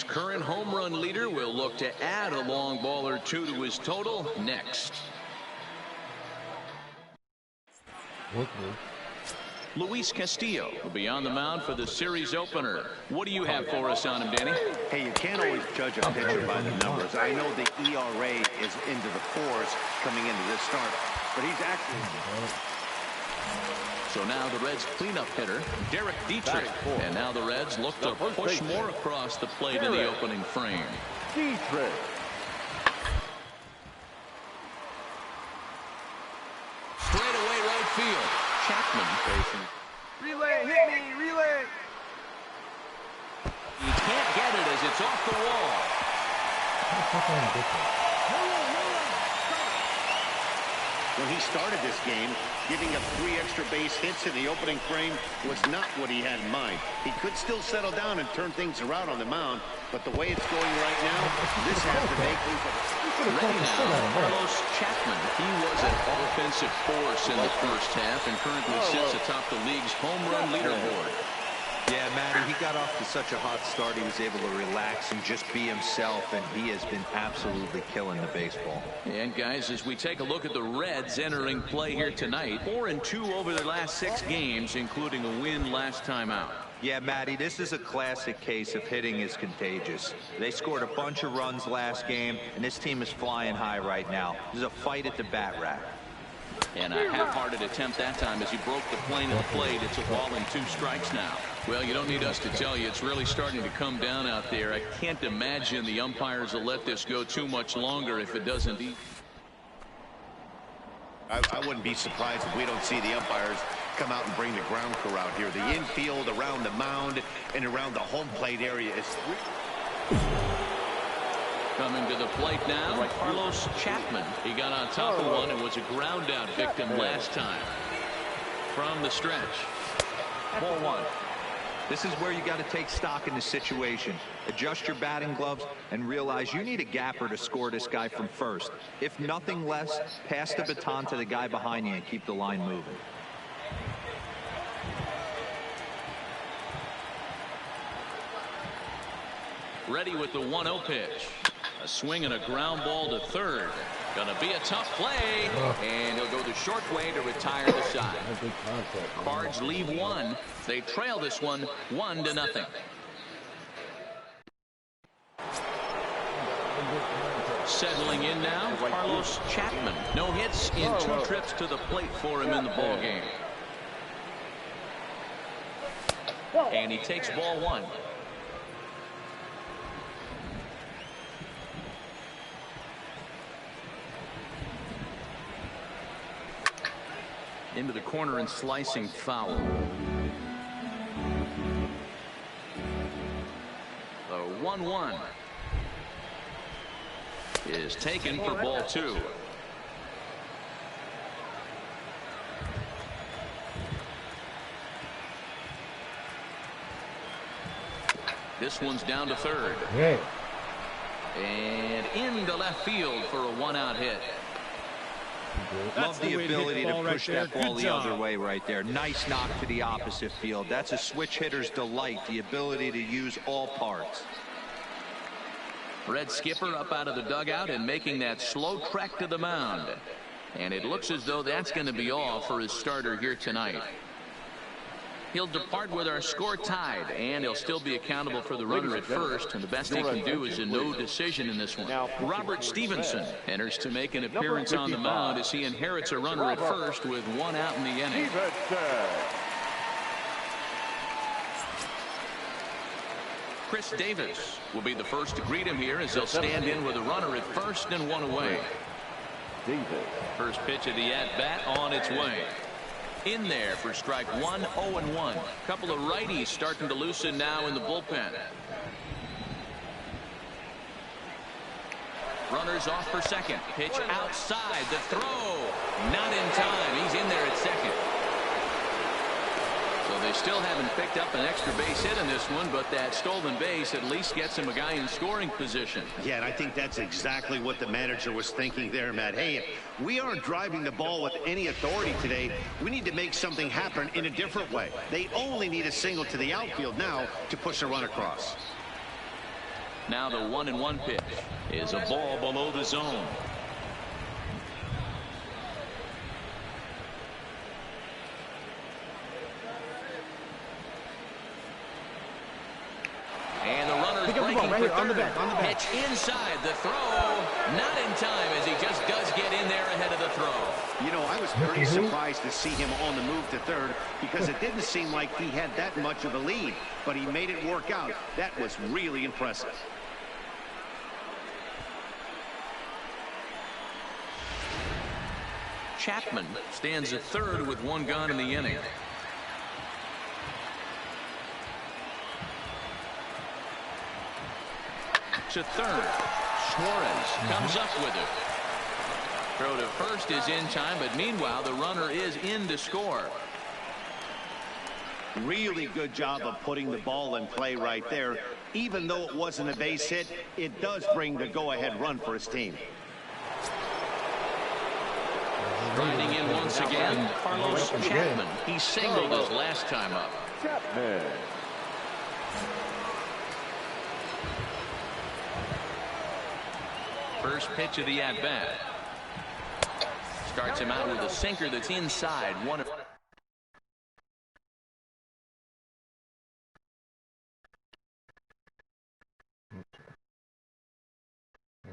League's current home run leader will look to add a long ball or two to his total next. Luis Castillo will be on the mound for the series opener. What do you have for us on him, Danny? Hey, you can't always judge a pitcher by the numbers. I know the ERA is into the 4s coming into this start, but he's actually... So now the Reds cleanup hitter, Derek Dietrich. And now the Reds look to push more across the plate in the opening frame. Dietrich. Straight away right field. Chapman facing. Relay, hit me, relay. He can't get it as it's off the wall. When he started this game, giving up 3 extra base hits in the opening frame was not what he had in mind. He could still settle down and turn things around on the mound, but the way it's going right now, this has to make things... Ready now, Carlos Chapman. He was an offensive force in the first half and currently sits atop the league's home run leaderboard. Yeah, Matty, he got off to such a hot start. He was able to relax and just be himself, and he has been absolutely killing the baseball. And, guys, as we take a look at the Reds entering play here tonight, 4-2 over their last 6 games, including a win last time out. Yeah, Matty, this is a classic case of hitting is contagious. They scored a bunch of runs last game, and this team is flying high right now. This is a fight at the bat rack. And a half-hearted attempt that time as he broke the plane of the plate. It's a ball and 2 strikes now. Well, you don't need us to tell you, it's really starting to come down out there. I can't imagine the umpires will let this go too much longer if it doesn't. I wouldn't be surprised if we don't see the umpires come out and bring the ground crew out here. The infield, around the mound, and around the home plate area is... Coming to the plate now, Carlos Chapman. He got on top of one and was a ground out victim last time. From the stretch. Ball 1. This is where you got to take stock in the situation. Adjust your batting gloves and realize you need a gapper to score this guy from first. If nothing less, pass the baton to the guy behind you and keep the line moving. Ready with the 1-0 pitch. A swing and a ground ball to third. Gonna be a tough play, and he'll go the short way to retire the side. Cards leave 1. They trail this one 1-0. Settling in now, Carlos Chapman. No hits in 2 trips to the plate for him in the ball game. And he takes ball 1. Into the corner and slicing foul. The 1-1 is taken for ball 2. This one's down to third. And into left field for a 1-out hit. Love the ability to push that ball the other way right there. Nice knock to the opposite field. That's a switch hitter's delight, the ability to use all parts. Red skipper up out of the dugout and making that slow trek to the mound. And it looks as though that's going to be all for his starter here tonight. He'll depart with our score tied, and he'll still be accountable for the runner at first, and the best he can do is a no decision in this one. Robert Stevenson enters to make an appearance on the mound as he inherits a runner at first with 1 out in the inning. Chris Davis will be the first to greet him here as they'll stand in with a runner at first and 1 away. First pitch of the at-bat on its way. In there for strike 1, 0-1. Couple of righties starting to loosen now in the bullpen. Runners off for second. Pitch outside. The throw. Not in time. He's in there at second. So they still haven't picked up an extra base hit in this one, but that stolen base at least gets him a guy in scoring position. Yeah, and I think that's exactly what the manager was thinking there, Matt. Hey, if we aren't driving the ball with any authority today, we need to make something happen in a different way. They only need a single to the outfield now to push a run across. Now the 1-1 pitch is a ball below the zone. And the runner's breaking for third. Pitch inside the throw. Not in time as he just does get in there ahead of the throw. You know, I was pretty surprised to see him on the move to third because it didn't seem like he had that much of a lead. But he made it work out. That was really impressive. Chapman stands at third with one gone in the inning. To third. Suarez comes up with it. Throw to first is in time, but meanwhile the runner is in to score. Really good job of putting the ball in play right there. Even though it wasn't a base hit, it does bring the go-ahead run for his team. Riding in once again, Carlos Chapman. He singled his last time up. Chapman. First pitch of the at-bat. Starts him out with a sinker that's inside. One of and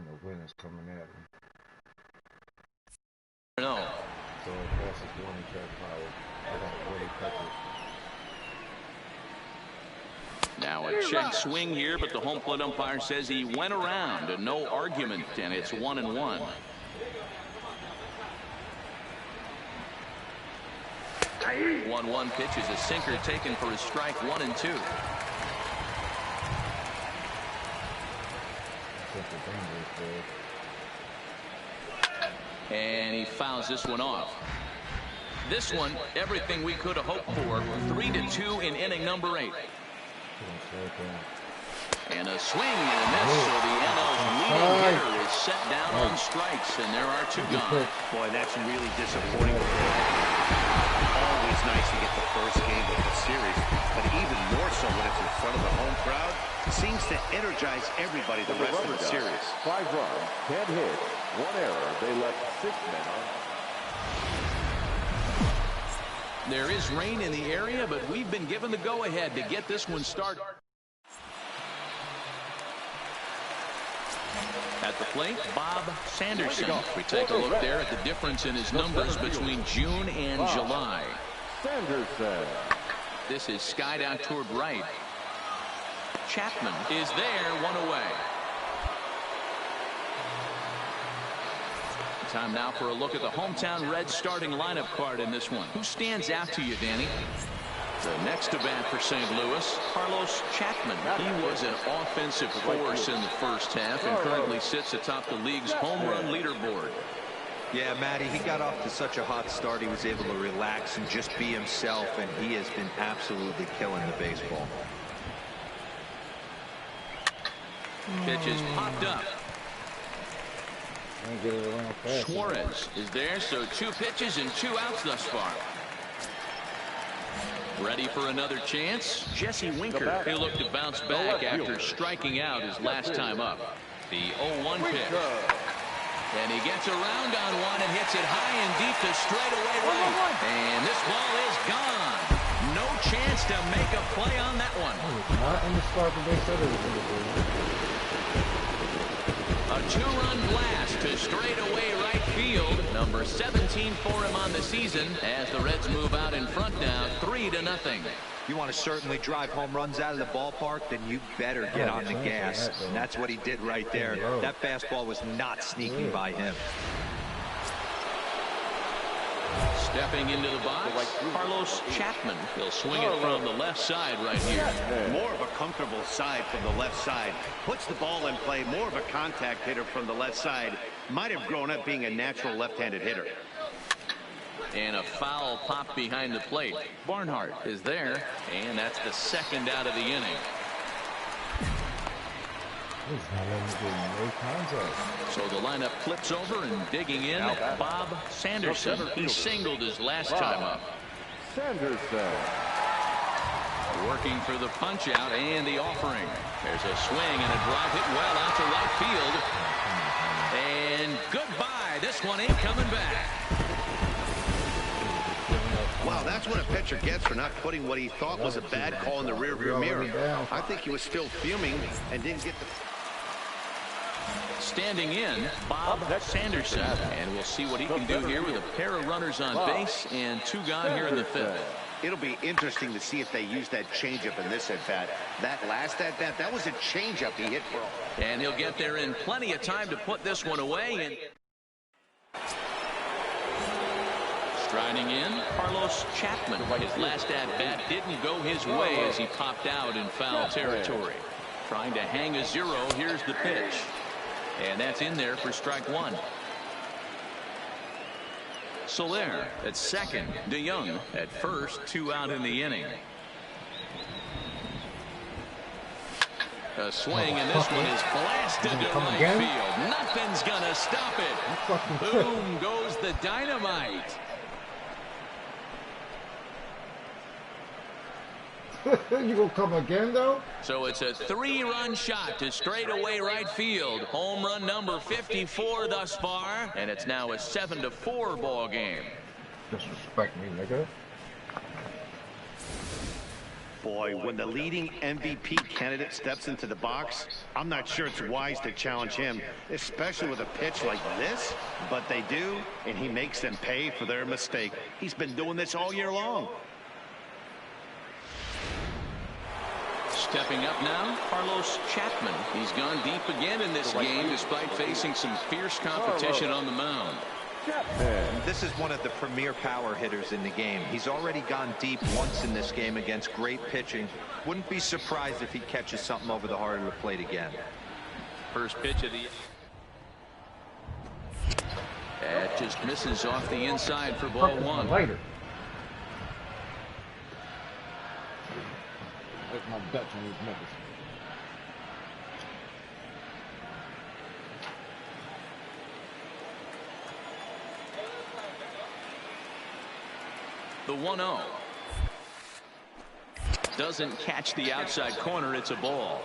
the wind is coming at him. no. So it passes the only track power. I got really cut it. Now a check swing here, but the home plate umpire says he went around and no argument, and it's 1-1. Hey. 1-1 pitch is a sinker taken for a strike. 1-2. And he fouls this one off. This one, everything we could have hoped for. 3-2 in inning number 8. And a swing and a miss, so the NL's leading hitter is set down on strikes, and there are 2 gone. Boy, that's really disappointing. Always nice to get the first game of the series, but even more so when it's in front of the home crowd. It seems to energize everybody the rest of the series. 5 runs, 10 hits, 1 error. They left 6 men on. There is rain in the area, but we've been given the go-ahead to get this one started. At the plate, Bob Sanderson. We take a look there at the difference in his numbers between June and July. Sanderson. This is skied out toward right. Chapman is there, 1 away. Time now for a look at the hometown Reds starting lineup card in this one. Who stands out to you, Danny? The next to bat for St. Louis, Carlos Chapman. He was an offensive force in the first half and currently sits atop the league's home run leaderboard. Yeah, Matty, he got off to such a hot start. He was able to relax and just be himself, and he has been absolutely killing the baseball. Pitch is popped up. Suarez is there, so 2 pitches and 2 outs thus far. Ready for another chance? Jesse Winker. He'll look to bounce back after striking out his last time up. The 0-1 pitch. And he gets around on one and hits it high and deep to straightaway right. And this ball is gone. No chance to make a play on that one. Not in the spot that they said it was in the. A 2-run blast to straightaway right field. Number 17 for him on the season as the Reds move out in front now 3-0. You want to certainly drive home runs out of the ballpark, then you better get on the gas. And that's what he did right there. That fastball was not sneaking by him. Stepping into the box, Carlos Chapman. He'll swing it from the left side right here. More of a comfortable side from the left side. Puts the ball in play. More of a contact hitter from the left side. Might have grown up being a natural left-handed hitter. And a foul pop behind the plate. Barnhart is there, and that's the 2nd out of the inning. So the lineup flips over and digging in, Bob Sanderson. He singled his last time up. Sanderson. Working for the punch out and the offering. There's a swing and a drive hit well out to right field. And goodbye. This one ain't coming back. Wow, that's what a pitcher gets for not putting what he thought was a bad call in the rearview mirror. I think he was still fuming and didn't get the... Standing in, Bob Sanderson. And we'll see what he can do here with a pair of runners on base and 2 gone here in the 5th. It'll be interesting to see if they use that changeup in this at-bat. That last at-bat, that was a changeup he hit for. And he'll get there in plenty of time to put this one away. And striding in, Carlos Chapman. His last at-bat didn't go his way as he popped out in foul territory. Trying to hang a 0. Here's the pitch. And that's in there for strike 1. Soler at second. DeYoung at first. 2 out in the inning. A swing, and this one is blasted to right field. Nothing's gonna stop it. Boom goes the dynamite. You gonna come again, though? So it's a 3-run shot to straightaway right field. Home run number 54 thus far, and it's now a 7-4 ball game. Disrespect me, nigga. Boy, when the leading MVP candidate steps into the box, I'm not sure it's wise to challenge him, especially with a pitch like this. But they do, and he makes them pay for their mistake. He's been doing this all year long. Stepping up now, Carlos Chapman. He's gone deep again in this game despite facing some fierce competition on the mound. This is one of the premier power hitters in the game. He's already gone deep once in this game against great pitching. Wouldn't be surprised if he catches something over the heart of the plate again. First pitch of the... That just misses off the inside for ball 1. Later. That's my Dutch on these niggas. The 1-0. Doesn't catch the outside corner. It's a ball.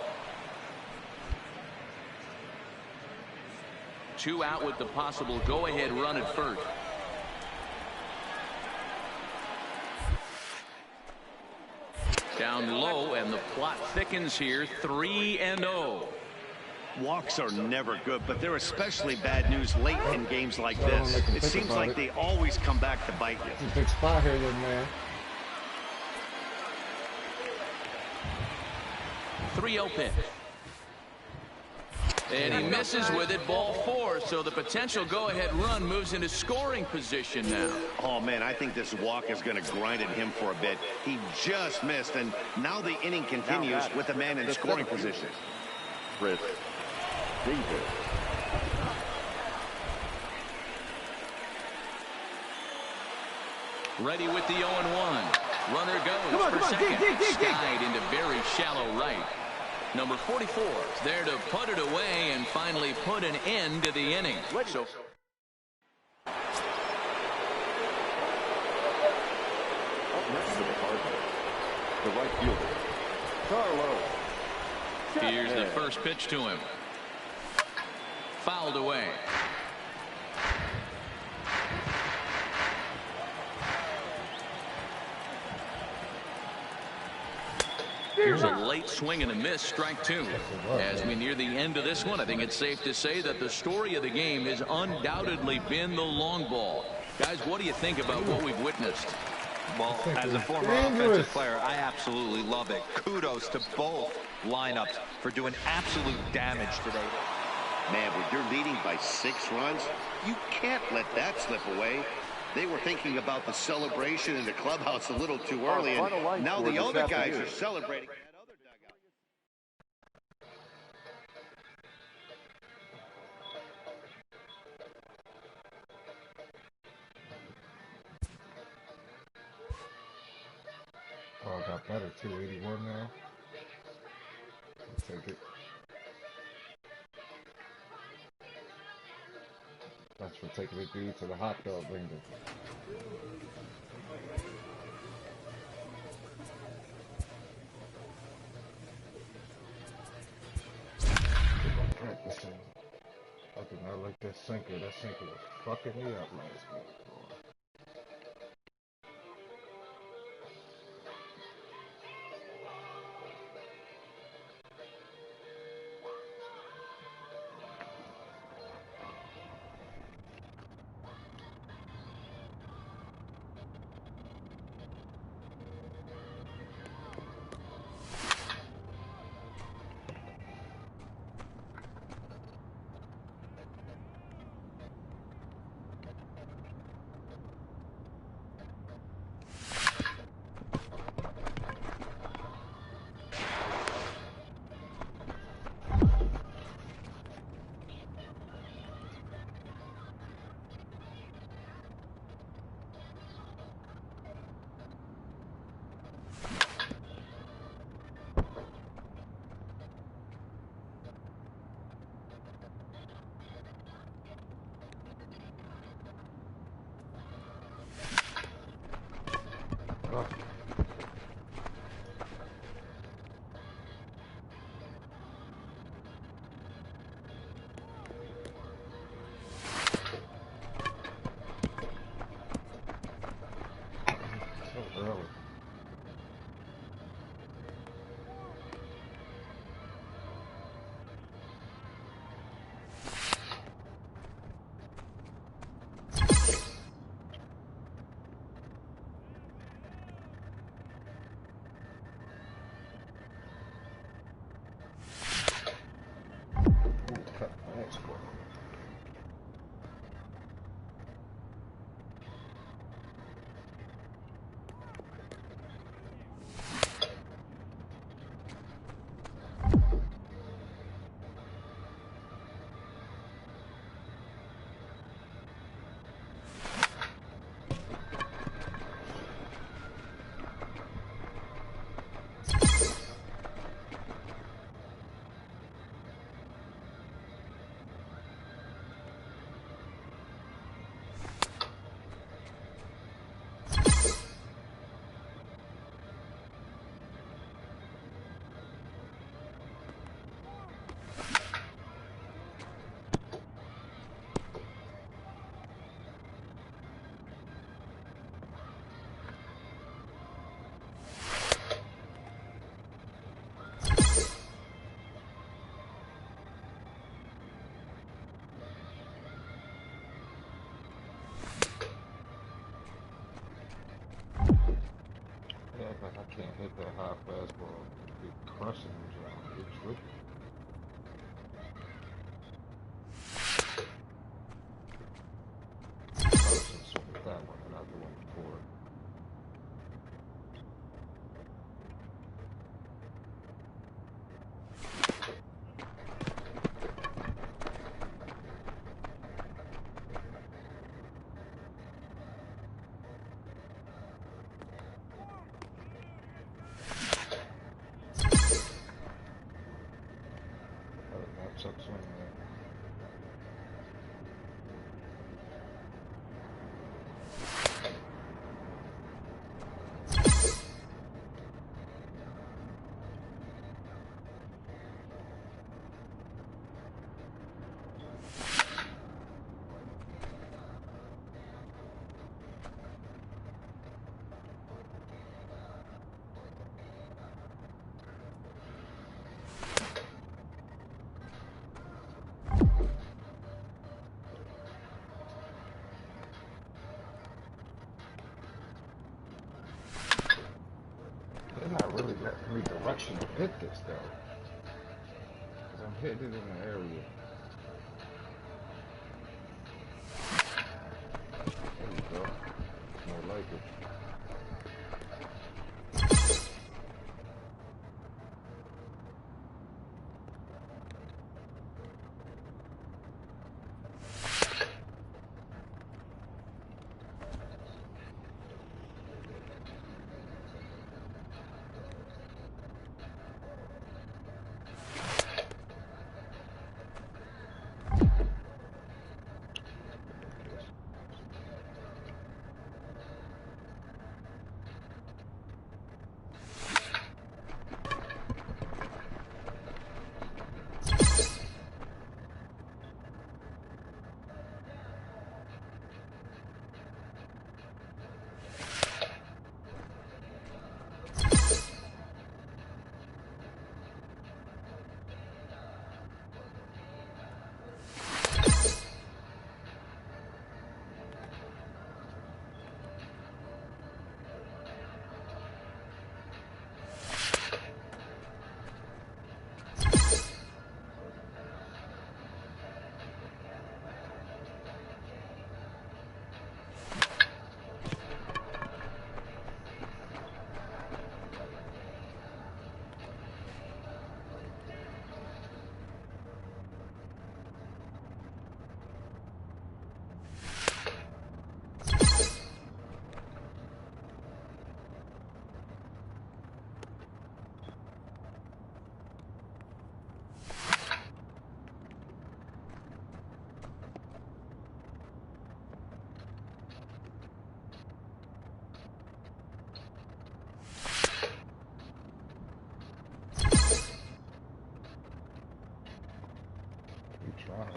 2 out with the possible go-ahead run at first. Down low, and the plot thickens here. 3-0. Walks are never good, but they're especially bad news late in games like this. It seems like they always come back to bite you. It's a big spot here, little man. 3-0 pitch. And he misses with it, ball 4. So the potential go-ahead run moves into scoring position now. Oh, man, I think this walk is going to grind at him for a bit. He just missed, and now the inning continues with a man in scoring position. Chris Davis. Ready with the 0-1. Runner goes for second. Skied into very shallow right. Number 44 is there to put it away and finally put an end to the inning. So The right fielder, Carlos. here's the first pitch to him. Fouled away. Here's a late swing and a miss, strike 2. As we near the end of this one, I think it's safe to say that the story of the game has undoubtedly been the long ball. Guys, what do you think about what we've witnessed? Well, as a former offensive player, I absolutely love it. Kudos to both lineups for doing absolute damage today. Man, when you're leading by 6 runs, you can't let that slip away. They were thinking about the celebration in the clubhouse a little too early, and now the other guys are celebrating. Oh, I got better. 281 now. I'll take it. That's for taking it due to the hot dog vendor. like that sinker. That sinker was fucking me up last week. So early. Cut my next one. Like I can't hit that high fastball. Be crushing them, John. It's tricky. Probably should swing with that one and not the one before. Chuck swing there. They're not really letting me direction to hit this though. Because I'm hitting it in the area. There you go. More like it. You trying.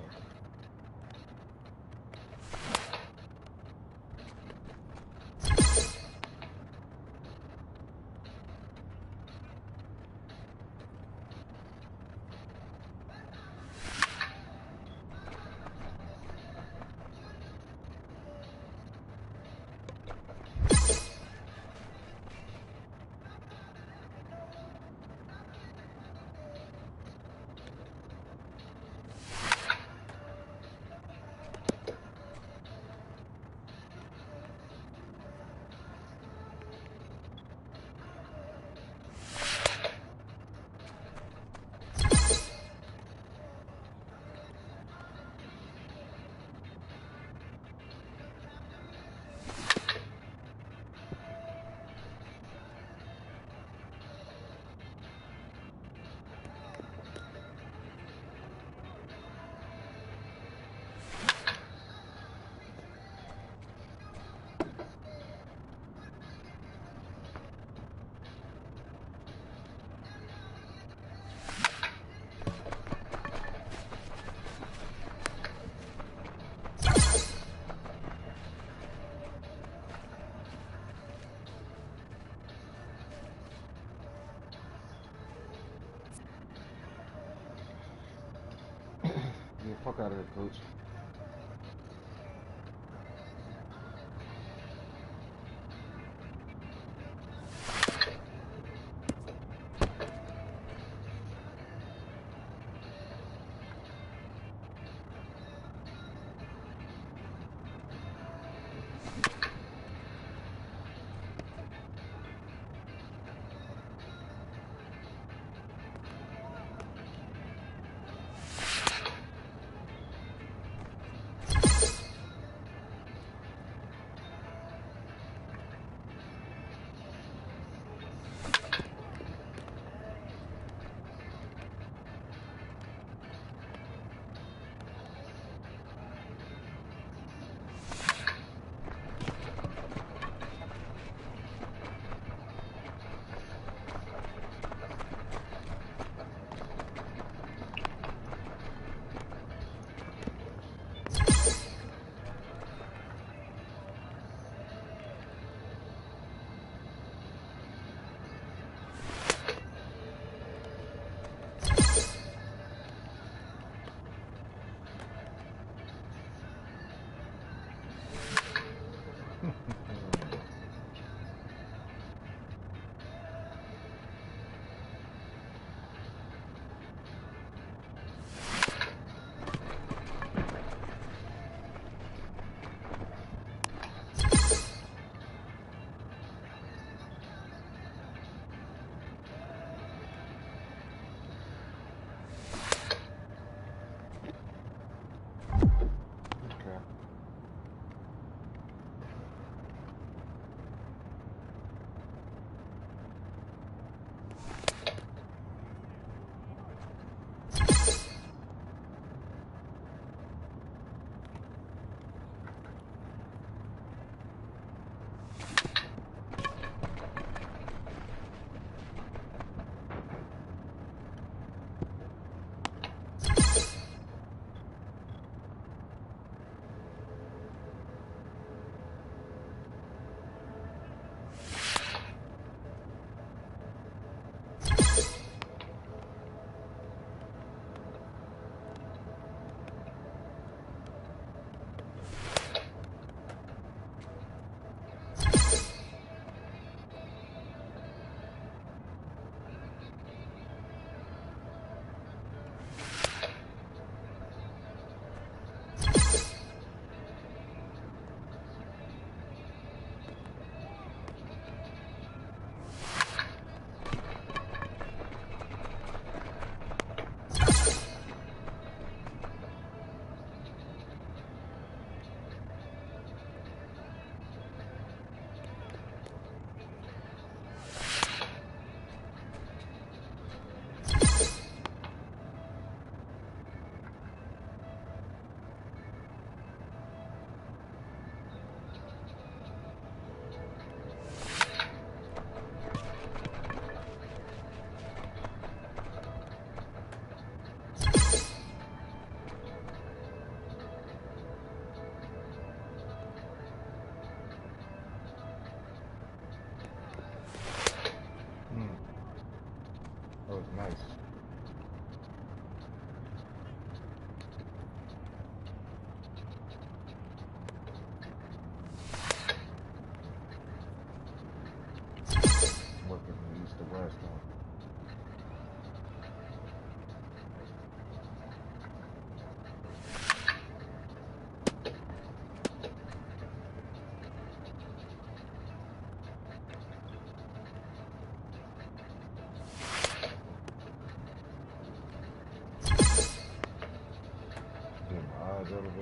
Get the fuck out of here, coach.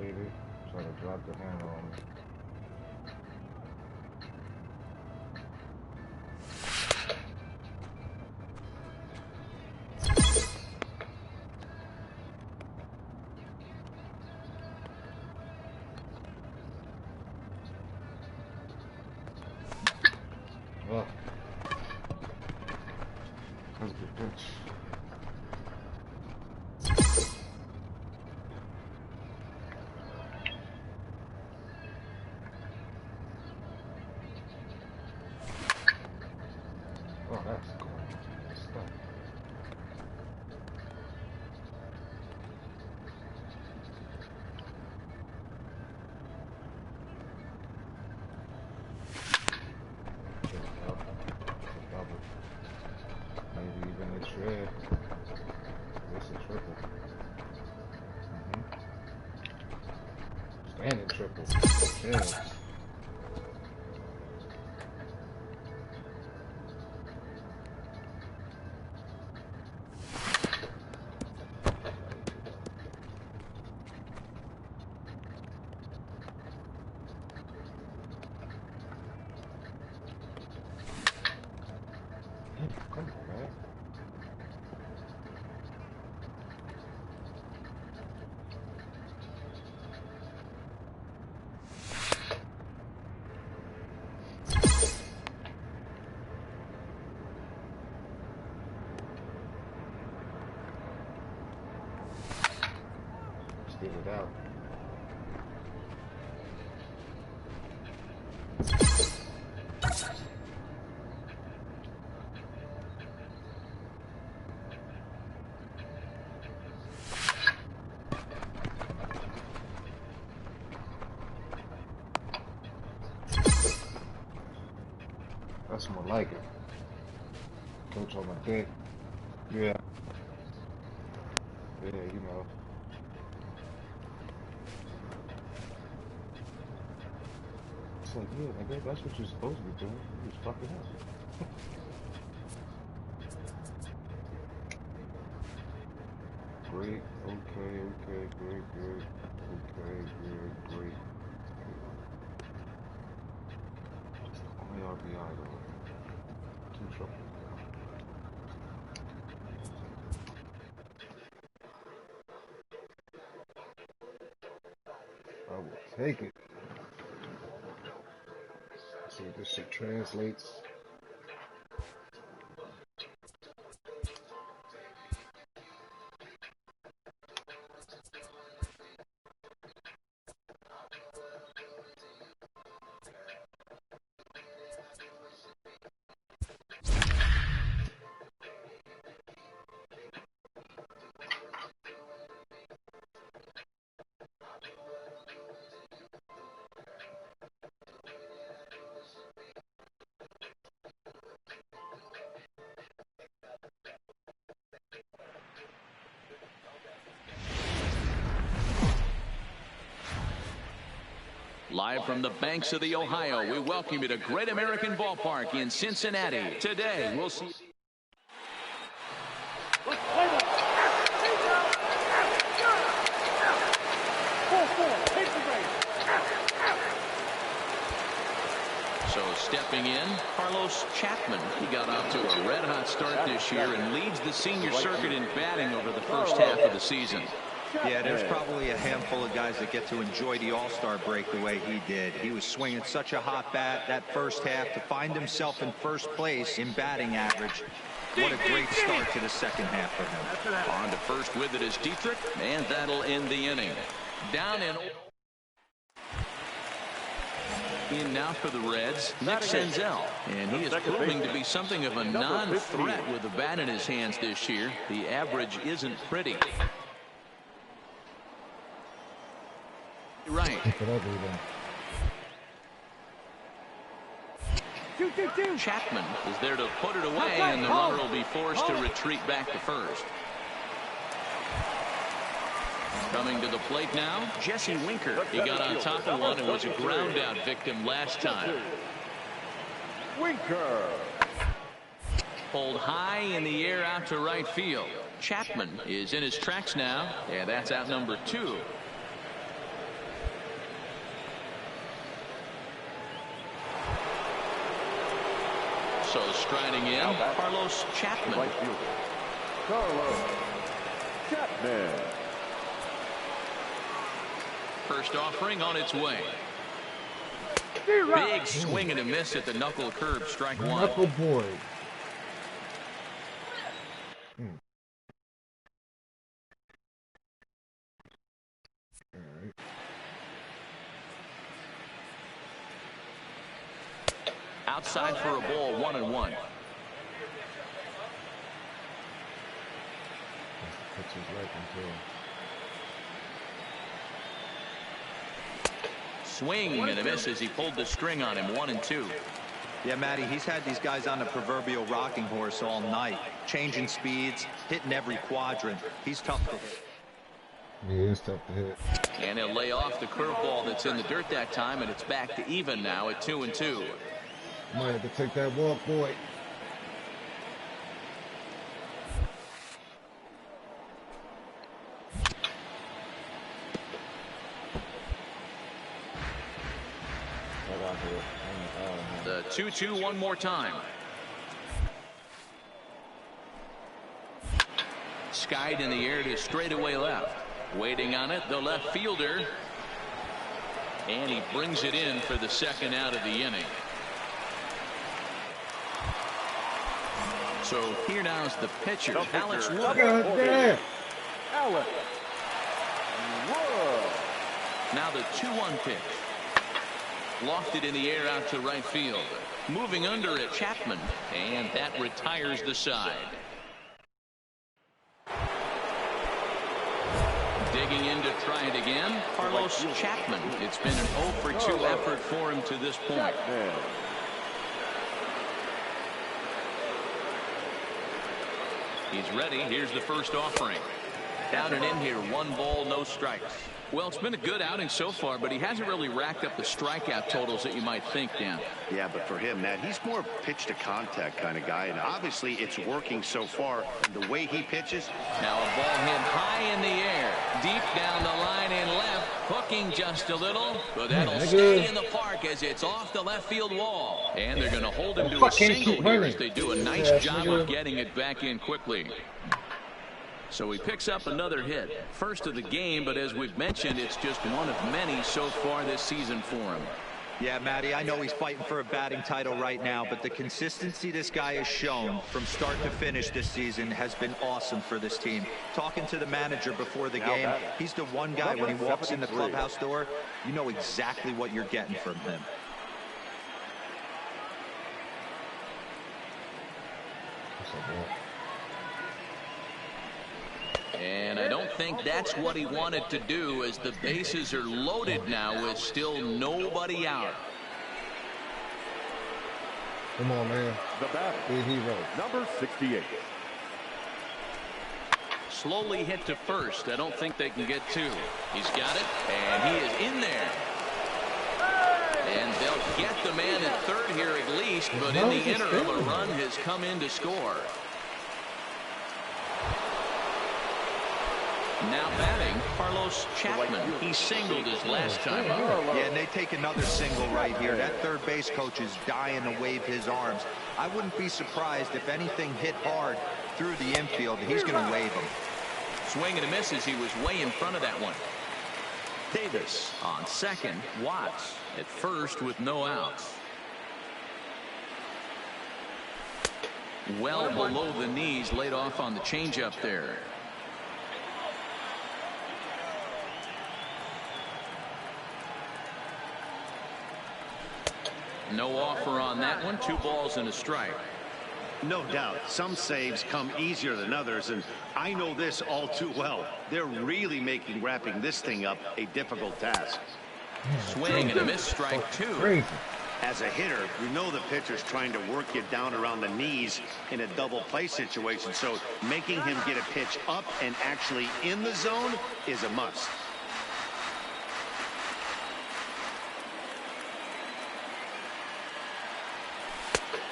maybe. Try to drop the hammer on me. Oh. That's a good pitch. Oh, that's cool. Stuff. Maybe even a shred. It's a triple. Standing triple. Yeah. Come on, man. Let's get it out. That's more like it. Coach on my dick. Yeah. Yeah, you know. It's like, yeah, nigga, that's what you're supposed to be doing. You just fucking up. Great, okay, great. Okay, good, great. That's the only RBI though. 2 triples. I will take it. See if this shit translates. Live from the banks of the Ohio, we welcome you to Great American Ballpark in Cincinnati. Today, we'll see. So stepping in, Carlos Chapman. He got off to a red-hot start this year and leads the senior circuit in batting over the first half of the season. Yeah, there's probably a handful of guys that get to enjoy the All-Star break the way he did. He was swinging such a hot bat that first half to find himself in first place in batting average. What a great start to the second half for him. On to first with it is Dietrich, and that'll end the inning. Down in now for the Reds, Nick Senzel. And he is proving to be something of a non-threat with the bat in his hands this year. The average isn't pretty. Right. Chapman is there to put it away, and the runner will be forced to retreat back to first. Coming to the plate now, Jesse Winker. He got on top of one and was a ground out victim last time. Winker. Pulled high in the air out to right field. Chapman is in his tracks now, and that's out number 2. Also striding in, Carlos Chapman. Right fielder, Carlos Chapman. First offering on its way. Big swing and a miss at the knuckle curve, strike one. Knuckle boy. Alright. Outside for a ball, 1-1. Pitcher's right until. Swing and a miss as he pulled the string on him, 1-2. Yeah, Matty, he's had these guys on the proverbial rocking horse all night, changing speeds, hitting every quadrant. He's tough to hit. Yeah, it's tough to hit. And he'll lay off the curveball that's in the dirt that time, and it's back to even now at 2-2. Might have to take that walk, boy. The 2-2 one more time. Skied in the air to straightaway left. Waiting on it, the left fielder. And he brings it in for the second out of the inning. So here now is the pitcher, Alex Wood. God damn. Alex Wood. Now the 2-1 pitch. Lofted in the air out to right field. Moving under it, Chapman. And that retires the side. Digging in to try it again, Carlos Chapman. It's been an 0-for-2 effort for him to this point. He's ready. Here's the first offering. Down and in here, 1 ball, no strikes. Well, it's been a good outing so far, but he hasn't really racked up the strikeout totals that you might think, Dan. Yeah, but for him, Matt, he's more pitch to contact kind of guy, and obviously it's working so far. The way he pitches. Now a ball hit high in the air, deep down the line and left, hooking just a little, but that'll stay in the park as it's off the left field wall. And they're going to hold him to a single here as they do a nice job of getting it back in quickly. So he picks up another hit. First of the game, but as we've mentioned, it's just one of many so far this season for him. Yeah, Matty, I know he's fighting for a batting title right now, but the consistency this guy has shown from start to finish this season has been awesome for this team. Talking to the manager before the game, he's the one guy when he walks in the clubhouse door, you know exactly what you're getting from him. And I don't think that's what he wanted to do, as the bases are loaded now with still nobody out. Come on, man. The batter, big hero, number 68. Slowly hit to first. I don't think they can get two. He's got it, and he is in there. And they'll get the man at third here at least, but in the interim, a run has come in to score. Now batting, Carlos Chapman. He singled his last time up. Yeah, and they take another single right here. That third base coach is dying to wave his arms. I wouldn't be surprised if anything hit hard through the infield. He's going to wave them. Swing and a miss as he was way in front of that one. Davis on second. Watts at first with no outs. Well below the knees, laid off on the changeup there. No offer on that one. 2 balls and a strike. No doubt. Some saves come easier than others, and I know this all too well. They're really making wrapping this thing up a difficult task. Swing and a miss, strike 2. Crazy. As a hitter, you know the pitcher's trying to work you down around the knees in a double play situation, so making him get a pitch up and actually in the zone is a must.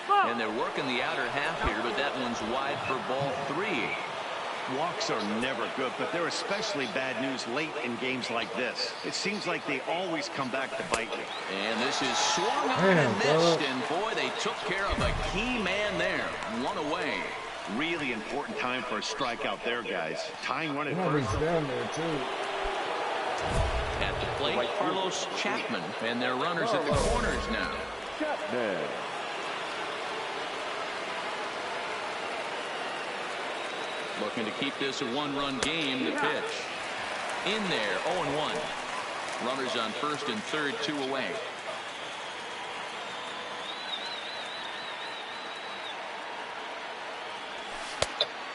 And they're working the outer half here, but that one's wide for ball 3. Walks are never good, but they're especially bad news late in games like this. It seems like they always come back to bite you. And this is swung on and missed, and boy, they took care of a key man there. One away. Really important time for a strikeout there, guys. Tying run at Nobody's first. down there, too. At the plate, Carlos Chapman, and their runners at the corners now. Chapman. Looking to keep this a one-run game. The pitch. In there, 0-1. Runners on first and third, 2 away.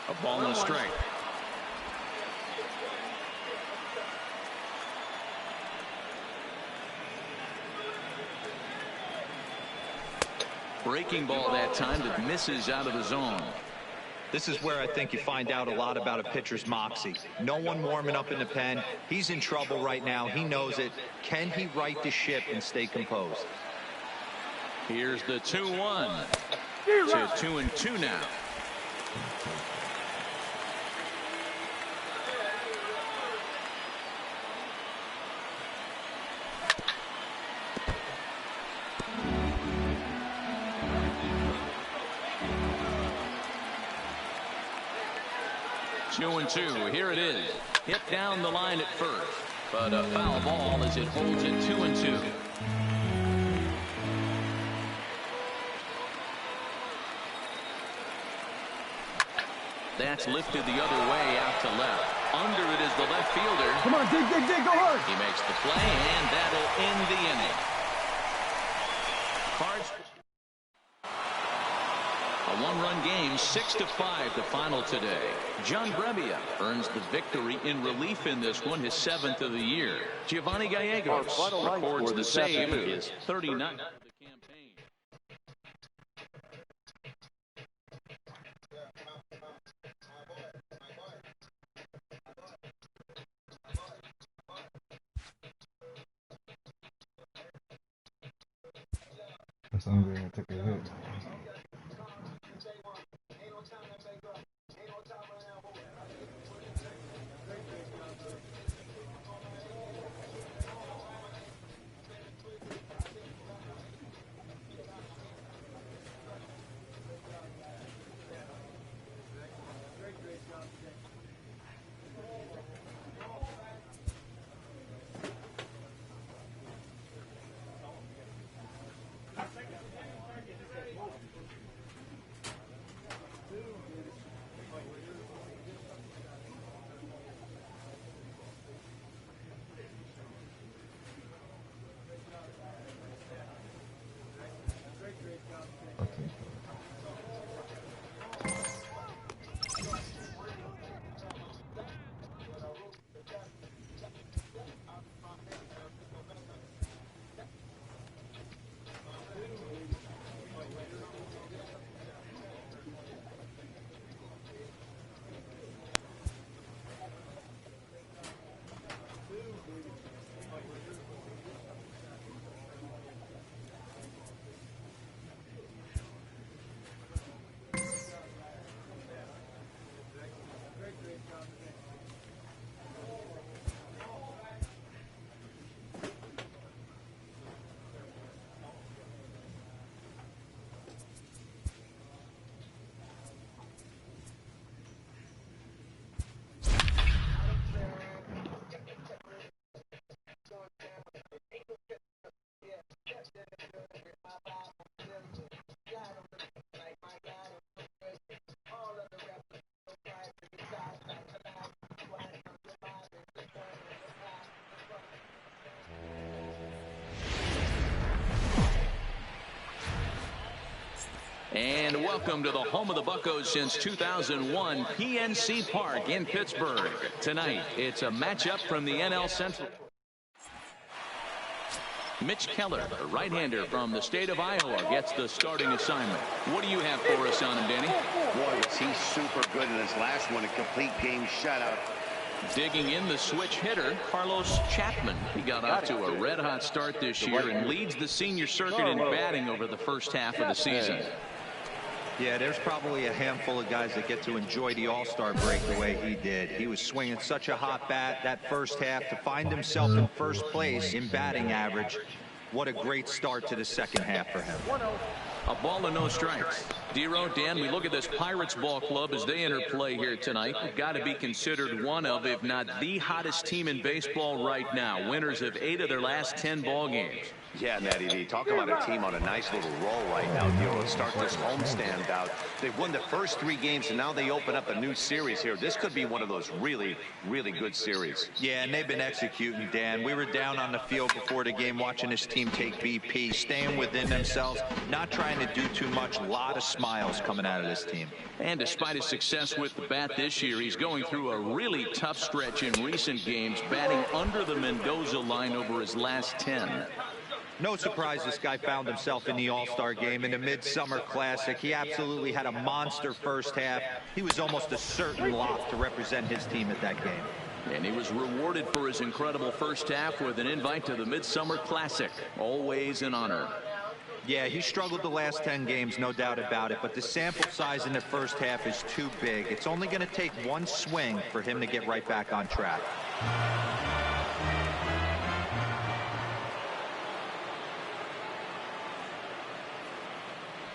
A ball and a strike. Breaking ball that time that misses out of the zone. This is where I think you find out a lot about a pitcher's moxie. No one warming up in the pen. He's in trouble right now. He knows it. Can he right the ship and stay composed? Here's the 2-1 to 2-2 now. Two and two. Here it is. Hit down the line at first, but a foul ball as it holds it 2-2. That's lifted the other way out to left. Under it is the left fielder. Come on, dig, go hard. He makes the play, and that'll end the inning. Cards. A one-run game, 6-5, the final today. John Brebbia earns the victory in relief in this one, his 7th of the year. Giovanni Gallegos records the save, his 39th of the campaign. That's Andre that took a hit. And welcome to the home of the Buccos since 2001, PNC Park in Pittsburgh. Tonight, it's a matchup from the NL Central. Mitch Keller, a right-hander from the state of Iowa, gets the starting assignment. What do you have for us on him, Danny? Boy, was he super good in his last one, a complete game shutout. Digging in the switch hitter, Carlos Chapman. He got off to a red-hot start this year and leads the senior circuit in batting over the first half of the season. Yeah, there's probably a handful of guys that get to enjoy the All-Star break the way he did. He was swinging such a hot bat that first half to find himself in first place in batting average. What a great start to the second half for him. A ball and no strikes. Dero, Dan, we look at this Pirates ball club as they enter play here tonight. They've got to be considered one of, if not the hottest team in baseball right now. Winners of 8 of their last 10 ball games. Yeah, Natty V. Talk about a team on a nice little roll right now, Dero, to start this homestand out. They've won the first 3 games, and now they open up a new series here. This could be one of those really, really good series. Yeah, and they've been executing, Dan. We were down on the field before the game watching this team take BP, staying within themselves, not trying to do too much. A lot of smiles coming out of this team. And despite his success with the bat this year, he's going through a really tough stretch in recent games, batting under the Mendoza line over his last 10. No surprise this guy found himself in the All-Star game in the Midsummer Classic. He absolutely had a monster first half. He was almost a certain lock to represent his team at that game. And he was rewarded for his incredible first half with an invite to the Midsummer Classic. Always an honor. Yeah, he struggled the last 10 games, no doubt about it, but the sample size in the first half is too big. It's only going to take one swing for him to get right back on track.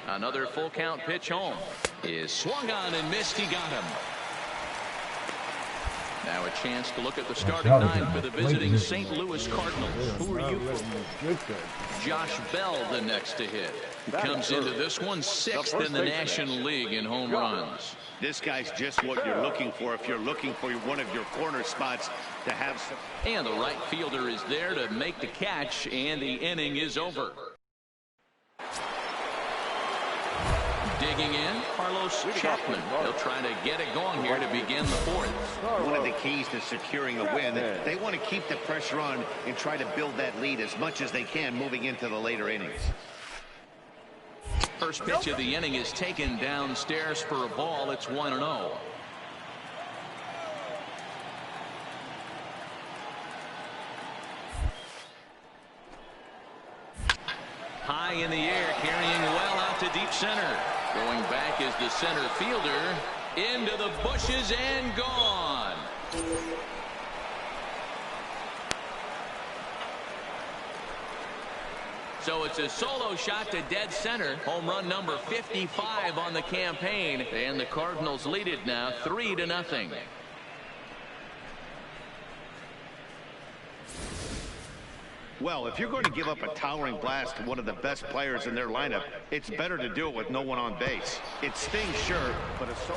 Another full count pitch home is swung on and missed. He got him. Now a chance to look at the starting 9 for the visiting St. Louis Cardinals. Who are you for? Josh Bell, the next to hit. He comes into this one 6th in the National League in home runs. This guy's just what you're looking for if you're looking for one of your corner spots to have some. And the right fielder is there to make the catch, and the inning is over. Digging in, Carlos Chapman. He'll try to get it going here to begin the 4th. One of the keys to securing a win, they want to keep the pressure on and try to build that lead as much as they can moving into the later innings. First pitch of the inning is taken downstairs for a ball. It's 1-0. High in the air, carrying well out to deep center. Going back is the center fielder. Into the bushes and gone. So it's a solo shot to dead center. Home run number 55 on the campaign. And the Cardinals lead it now 3-0. Well, if you're going to give up a towering blast to one of the best players in their lineup, it's better to do it with no one on base. It stings, sure, but it's so.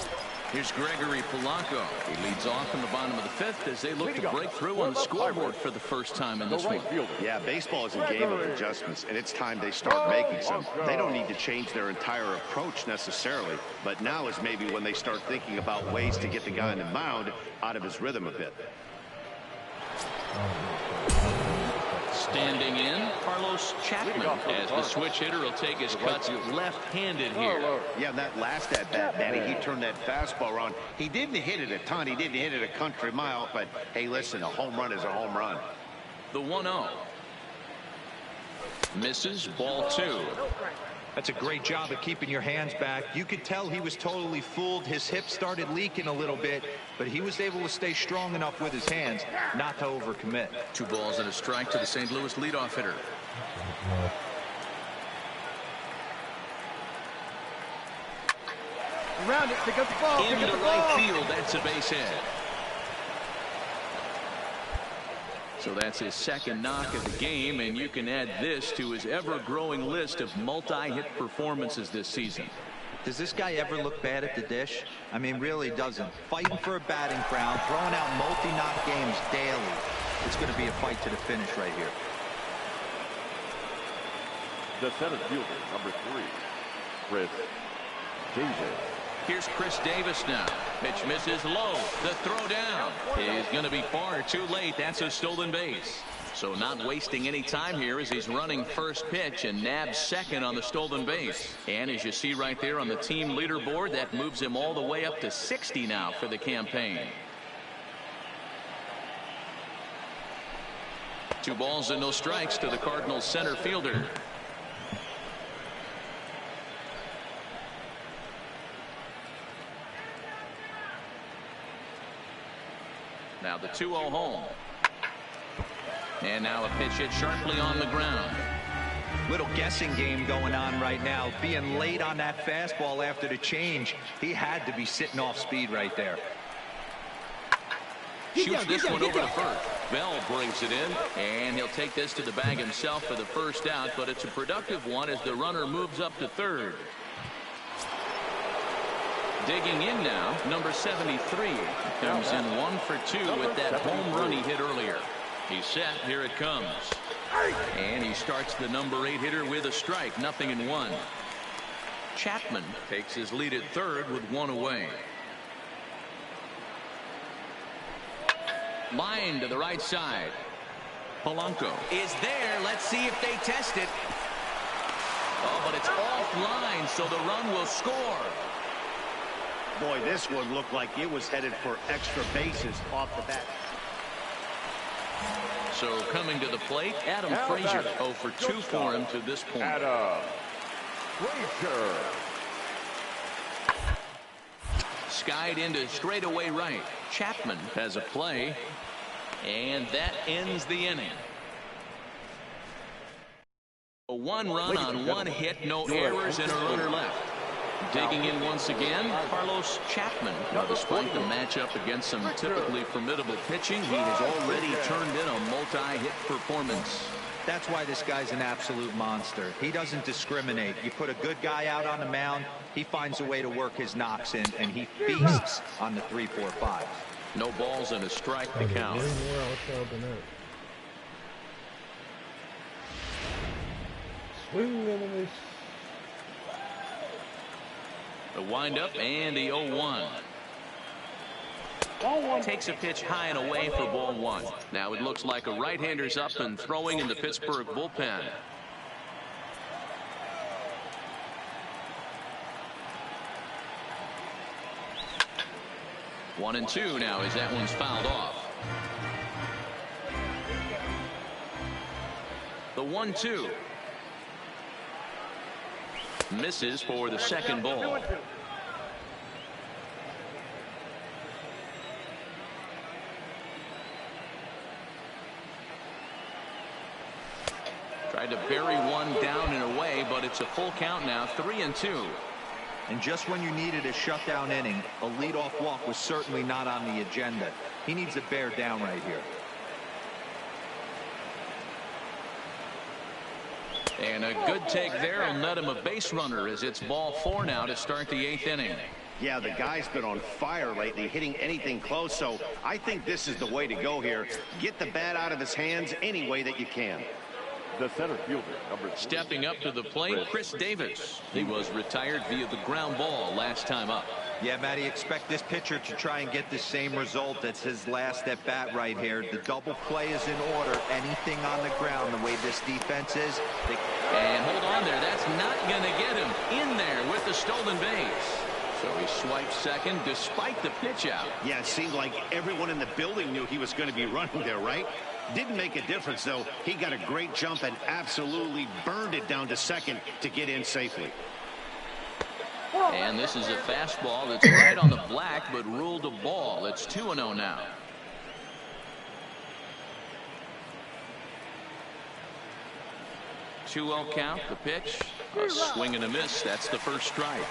Here's Gregory Polanco. He leads off in the bottom of the 5th as they look to break through on the scoreboard for the first time in this one. Yeah, baseball is a game of adjustments, and it's time they start making some. They don't need to change their entire approach necessarily, but now is maybe when they start thinking about ways to get the guy on the mound out of his rhythm a bit. Standing in, Carlos Chapman, as the switch hitter will take his cuts left-handed here. Yeah, that last at-bat, Danny, he turned that fastball around. He didn't hit it a ton. He didn't hit it a country mile, but, hey, listen, a home run is a home run. The 1-0. Misses, ball 2. That's a great job of keeping your hands back. You could tell he was totally fooled. His hip started leaking a little bit, but he was able to stay strong enough with his hands not to overcommit. 2 balls and a strike to the St. Louis leadoff hitter. Around it, pick up the ball. Into right field, that's a base hit. So that's his second knock of the game, and you can add this to his ever-growing list of multi-hit performances this season. Does this guy ever look bad at the dish? I mean, really doesn't. Fighting for a batting crown, throwing out multi-knock games daily. It's going to be a fight to the finish right here. The center fielder, number 3, Chris Davis. Here's Chris Davis now. Pitch misses low. The throw down is going to be far too late. That's a stolen base. So not wasting any time here as he's running first pitch and nabs second on the stolen base. And as you see right there on the team leaderboard, that moves him all the way up to 60 now for the campaign. 2 balls and no strikes to the Cardinals center fielder. the 2-0 home. And now a pitch hit sharply on the ground. Little guessing game going on right now. Being late on that fastball after the change, he had to be sitting off speed right there. Shoots this one over to first. Bell brings it in, and he'll take this to the bag himself for the first out, but it's a productive one as the runner moves up to third. Digging in now, number 73. Comes in 1 for 2 with that home run he hit earlier. He's set. Here it comes. And he starts the number 8 hitter with a strike. 0-1. Chapman takes his lead at third with 1 away. Line to the right side. Polanco is there. Let's see if they test it. Oh, but it's offline, so the run will score. Boy, this one looked like it was headed for extra bases off the bat. So coming to the plate, Adam Frazier. 0 for 2 for him to this point. Adam Frazier. Skied into straightaway right. Chapman has a play, and that ends the inning. A 1 run on 1 hit, no errors, and a runner left. Digging in once again, Carlos Chapman. Now, despite the matchup against some typically formidable pitching, he has already turned in a multi-hit performance. That's why this guy's an absolute monster. He doesn't discriminate. You put a good guy out on the mound, he finds a way to work his knocks in, and he feasts on the 3, 4, 5. No balls and a strike to count. Swing and a miss. The windup and the 0-1. Takes a pitch high and away for ball 1. Now it looks like a right-hander's up and throwing in the Pittsburgh bullpen. One and 2 now as that one's fouled off. The 1-2. Misses for the second ball. Tried to bury one down and away, but it's a full count now, 3-2. And just when you needed a shutdown inning, a leadoff walk was certainly not on the agenda. He needs to bear down right here. And a good take there will net him a base runner as it's ball 4 now to start the 8th inning. Yeah, the guy's been on fire lately, hitting anything close, so I think this is the way to go here. Get the bat out of his hands any way that you can. The center fielder, number 3. Stepping up to the plate, Chris Davis. He was retired via the ground ball last time up. Yeah, Matty, expect this pitcher to try and get the same result. That's his last at bat right here. The double play is in order. Anything on the ground, the way this defense is. And hold on there. That's not going to get him in there with the stolen base. So he swipes second despite the pitch out. Yeah, it seemed like everyone in the building knew he was going to be running there, right? Didn't make a difference, though. He got a great jump and absolutely burned it down to second to get in safely. And this is a fastball that's right on the black, but ruled a ball. It's 2-0 now. Two-oh count, the pitch. A swing and a miss. That's the first strike.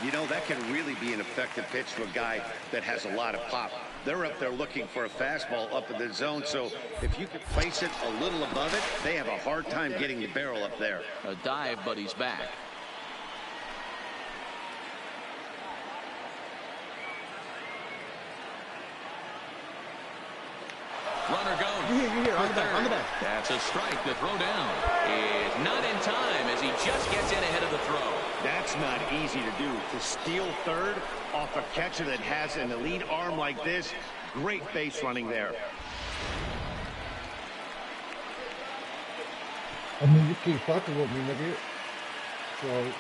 You know, that can really be an effective pitch to a guy that has a lot of pop. They're up there looking for a fastball up in the zone, so if you can place it a little above it, they have a hard time getting the barrel up there. A dive, but he's back. Runner goes. Here, on the back. That's a strike. The throw down is not in time as he just gets in ahead of the throw. That's not easy to do. To steal third off a catcher that has an elite arm like this, great base running there. I mean, you keep fucking with me, nigga. So.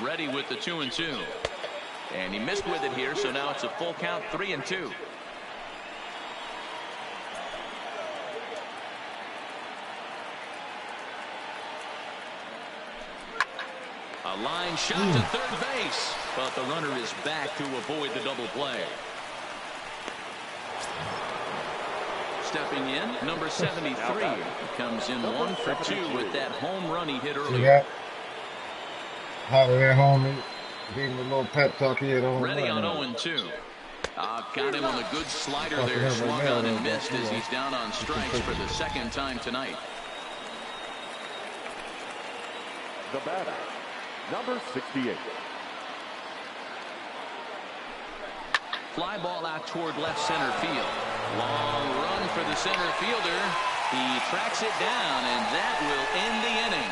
Ready with the 2-2. And he missed with it here, so now it's a full count, 3-2. A line shot to third base, but the runner is back to avoid the double play. stepping in, number 73. Comes in 1 for 2 with that home run he hit See earlier. that? How did that homie give him a little pep talk here? Ready on 0-2. Got him on a good slider there, swung on and missed as he's down on strikes for the second time tonight. The batter, number 68. Fly ball out toward left center field. Long run for the center fielder. He tracks it down, and that will end the inning.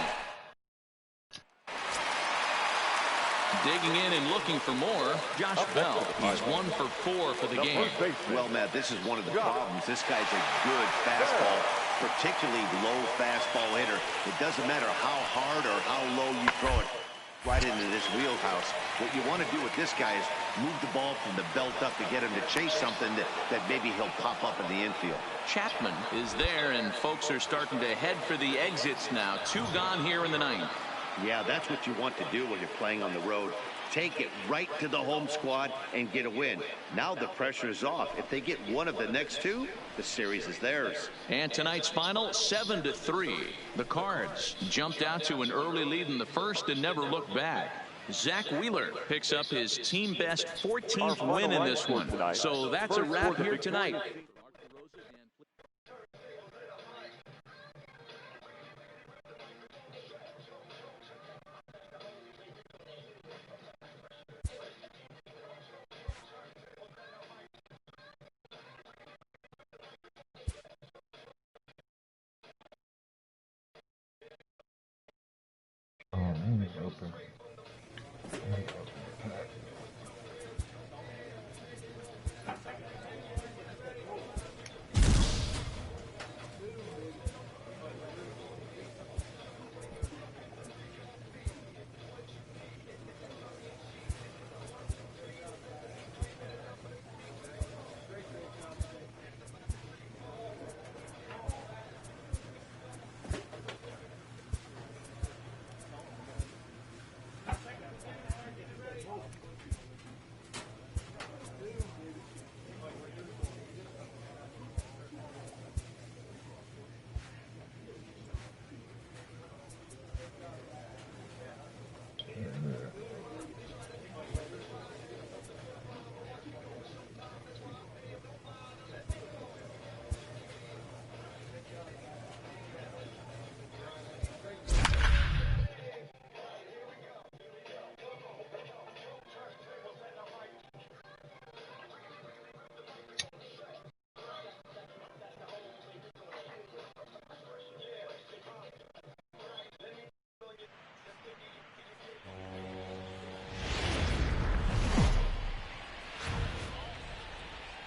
Digging in and looking for more, Josh Bell. He's 1 for 4 for the game. Well, Matt, this is one of the problems. This guy's a good fastball, particularly low fastball hitter. It doesn't matter how hard or how low you throw it right into this wheelhouse. What you want to do with this guy is move the ball from the belt up to get him to chase something that maybe he'll pop up in the infield. Chapman is there, and folks are starting to head for the exits now. 2 gone here in the 9th. Yeah, that's what you want to do when you're playing on the road. Take it right to the home squad and get a win. Now the pressure is off. If they get one of the next 2, the series is theirs. And tonight's final, 7-3. The Cards jumped out to an early lead in the first and never looked back. Zach Wheeler picks up his team best 14th win in this one. So that's a wrap here tonight. Open.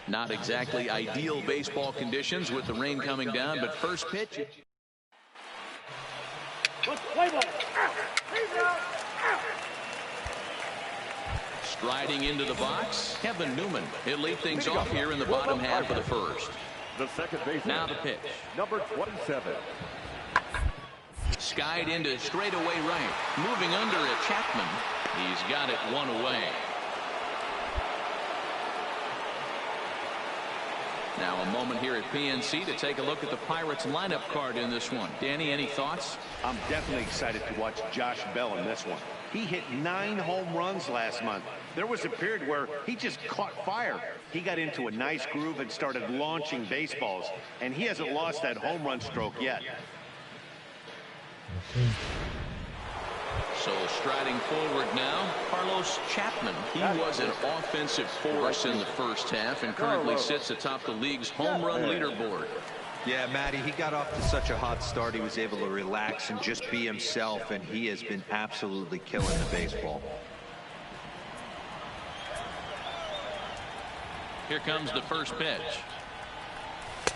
Not exactly ideal baseball conditions with the rain coming down, but first pitch. Striding into the box, Kevin Newman. He'll lead things off here in the bottom half of the first. The second baseman. Now the pitch. Number 27. Skied into straightaway right. Moving under at Chapman. He's got it 1 away. Now a moment here at PNC to take a look at the Pirates lineup card in this one. Danny, any thoughts? I'm definitely excited to watch Josh Bell in this one. He hit 9 home runs last month. There was a period where he just caught fire. He got into a nice groove and started launching baseballs, and he hasn't lost that home run stroke yet. So striding forward now, Carlos Chapman. He was an offensive force in the first half and currently sits atop the league's home run leaderboard. Yeah, Matty, he got off to such a hot start. He was able to relax and just be himself, and he has been absolutely killing the baseball. Here comes the first pitch.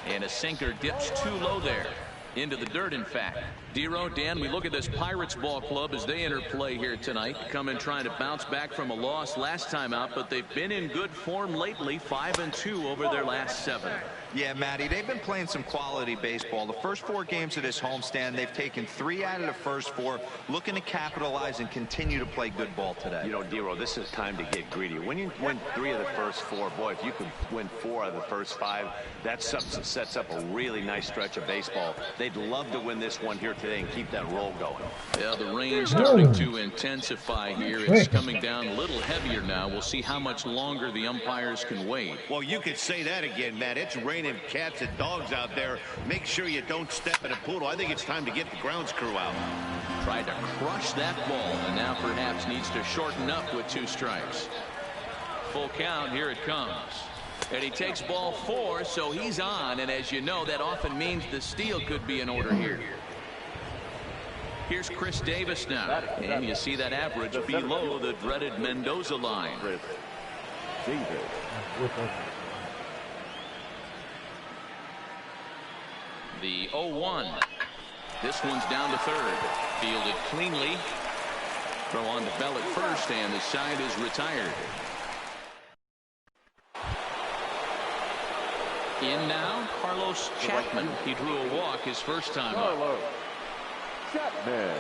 And a sinker dips too low there. Into the dirt, in fact. Dero, Dan, we look at this Pirates ball club as they enter play here tonight. Come in trying to bounce back from a loss last time out, but they've been in good form lately, 5-2 over their last 7. Yeah, Matty, they've been playing some quality baseball. The first 4 games of this homestand, they've taken 3 out of the first 4, looking to capitalize and continue to play good ball today. You know, Dero, this is time to get greedy. When you win 3 of the first 4, boy, if you could win 4 out of the first 5, that sets up a really nice stretch of baseball. They'd love to win this one here today and keep that roll going. Yeah, the rain's starting to intensify here. It's coming down a little heavier now. We'll see how much longer the umpires can wait. Well, you could say that again, Matt. It's raining cats and dogs out there. Make sure you don't step in a poodle. I think it's time to get the grounds crew out. Tried to crush that ball, and now perhaps needs to shorten up with 2 strikes. Full count, here it comes. And he takes ball 4, so he's on. And as you know, that often means the steal could be in order here. Here's Chris Davis now. And you see that average below the dreaded Mendoza line. The 0-1. This one's down to third. Fielded cleanly. Throw on to Bell at first, and the side is retired. In now, Carlos Chapman. He drew a walk his first time up. Chapman.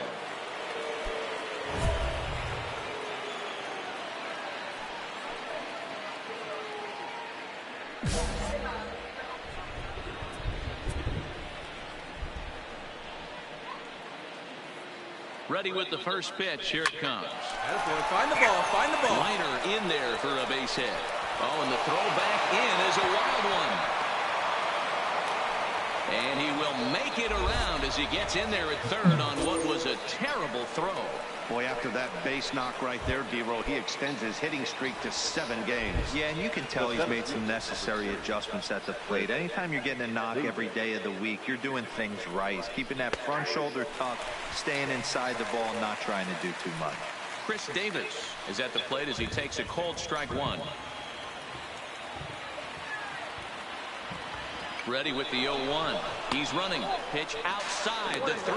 Ready with the first pitch. Here it comes. Find the ball. Find the ball. Liner in there for a base hit. Oh, and the throw back in is a wild one. And he will make it around as he gets in there at third on what was a terrible throw. Boy, after that base knock right there, Dero, he extends his hitting streak to 7 games. Yeah, and you can tell he's made some necessary adjustments at the plate. Anytime you're getting a knock every day of the week, you're doing things right. He's keeping that front shoulder tucked, staying inside the ball, and not trying to do too much. Chris Davis is at the plate as he takes a cold strike 1. Ready with the 0-1. He's running. Pitch outside. The throw.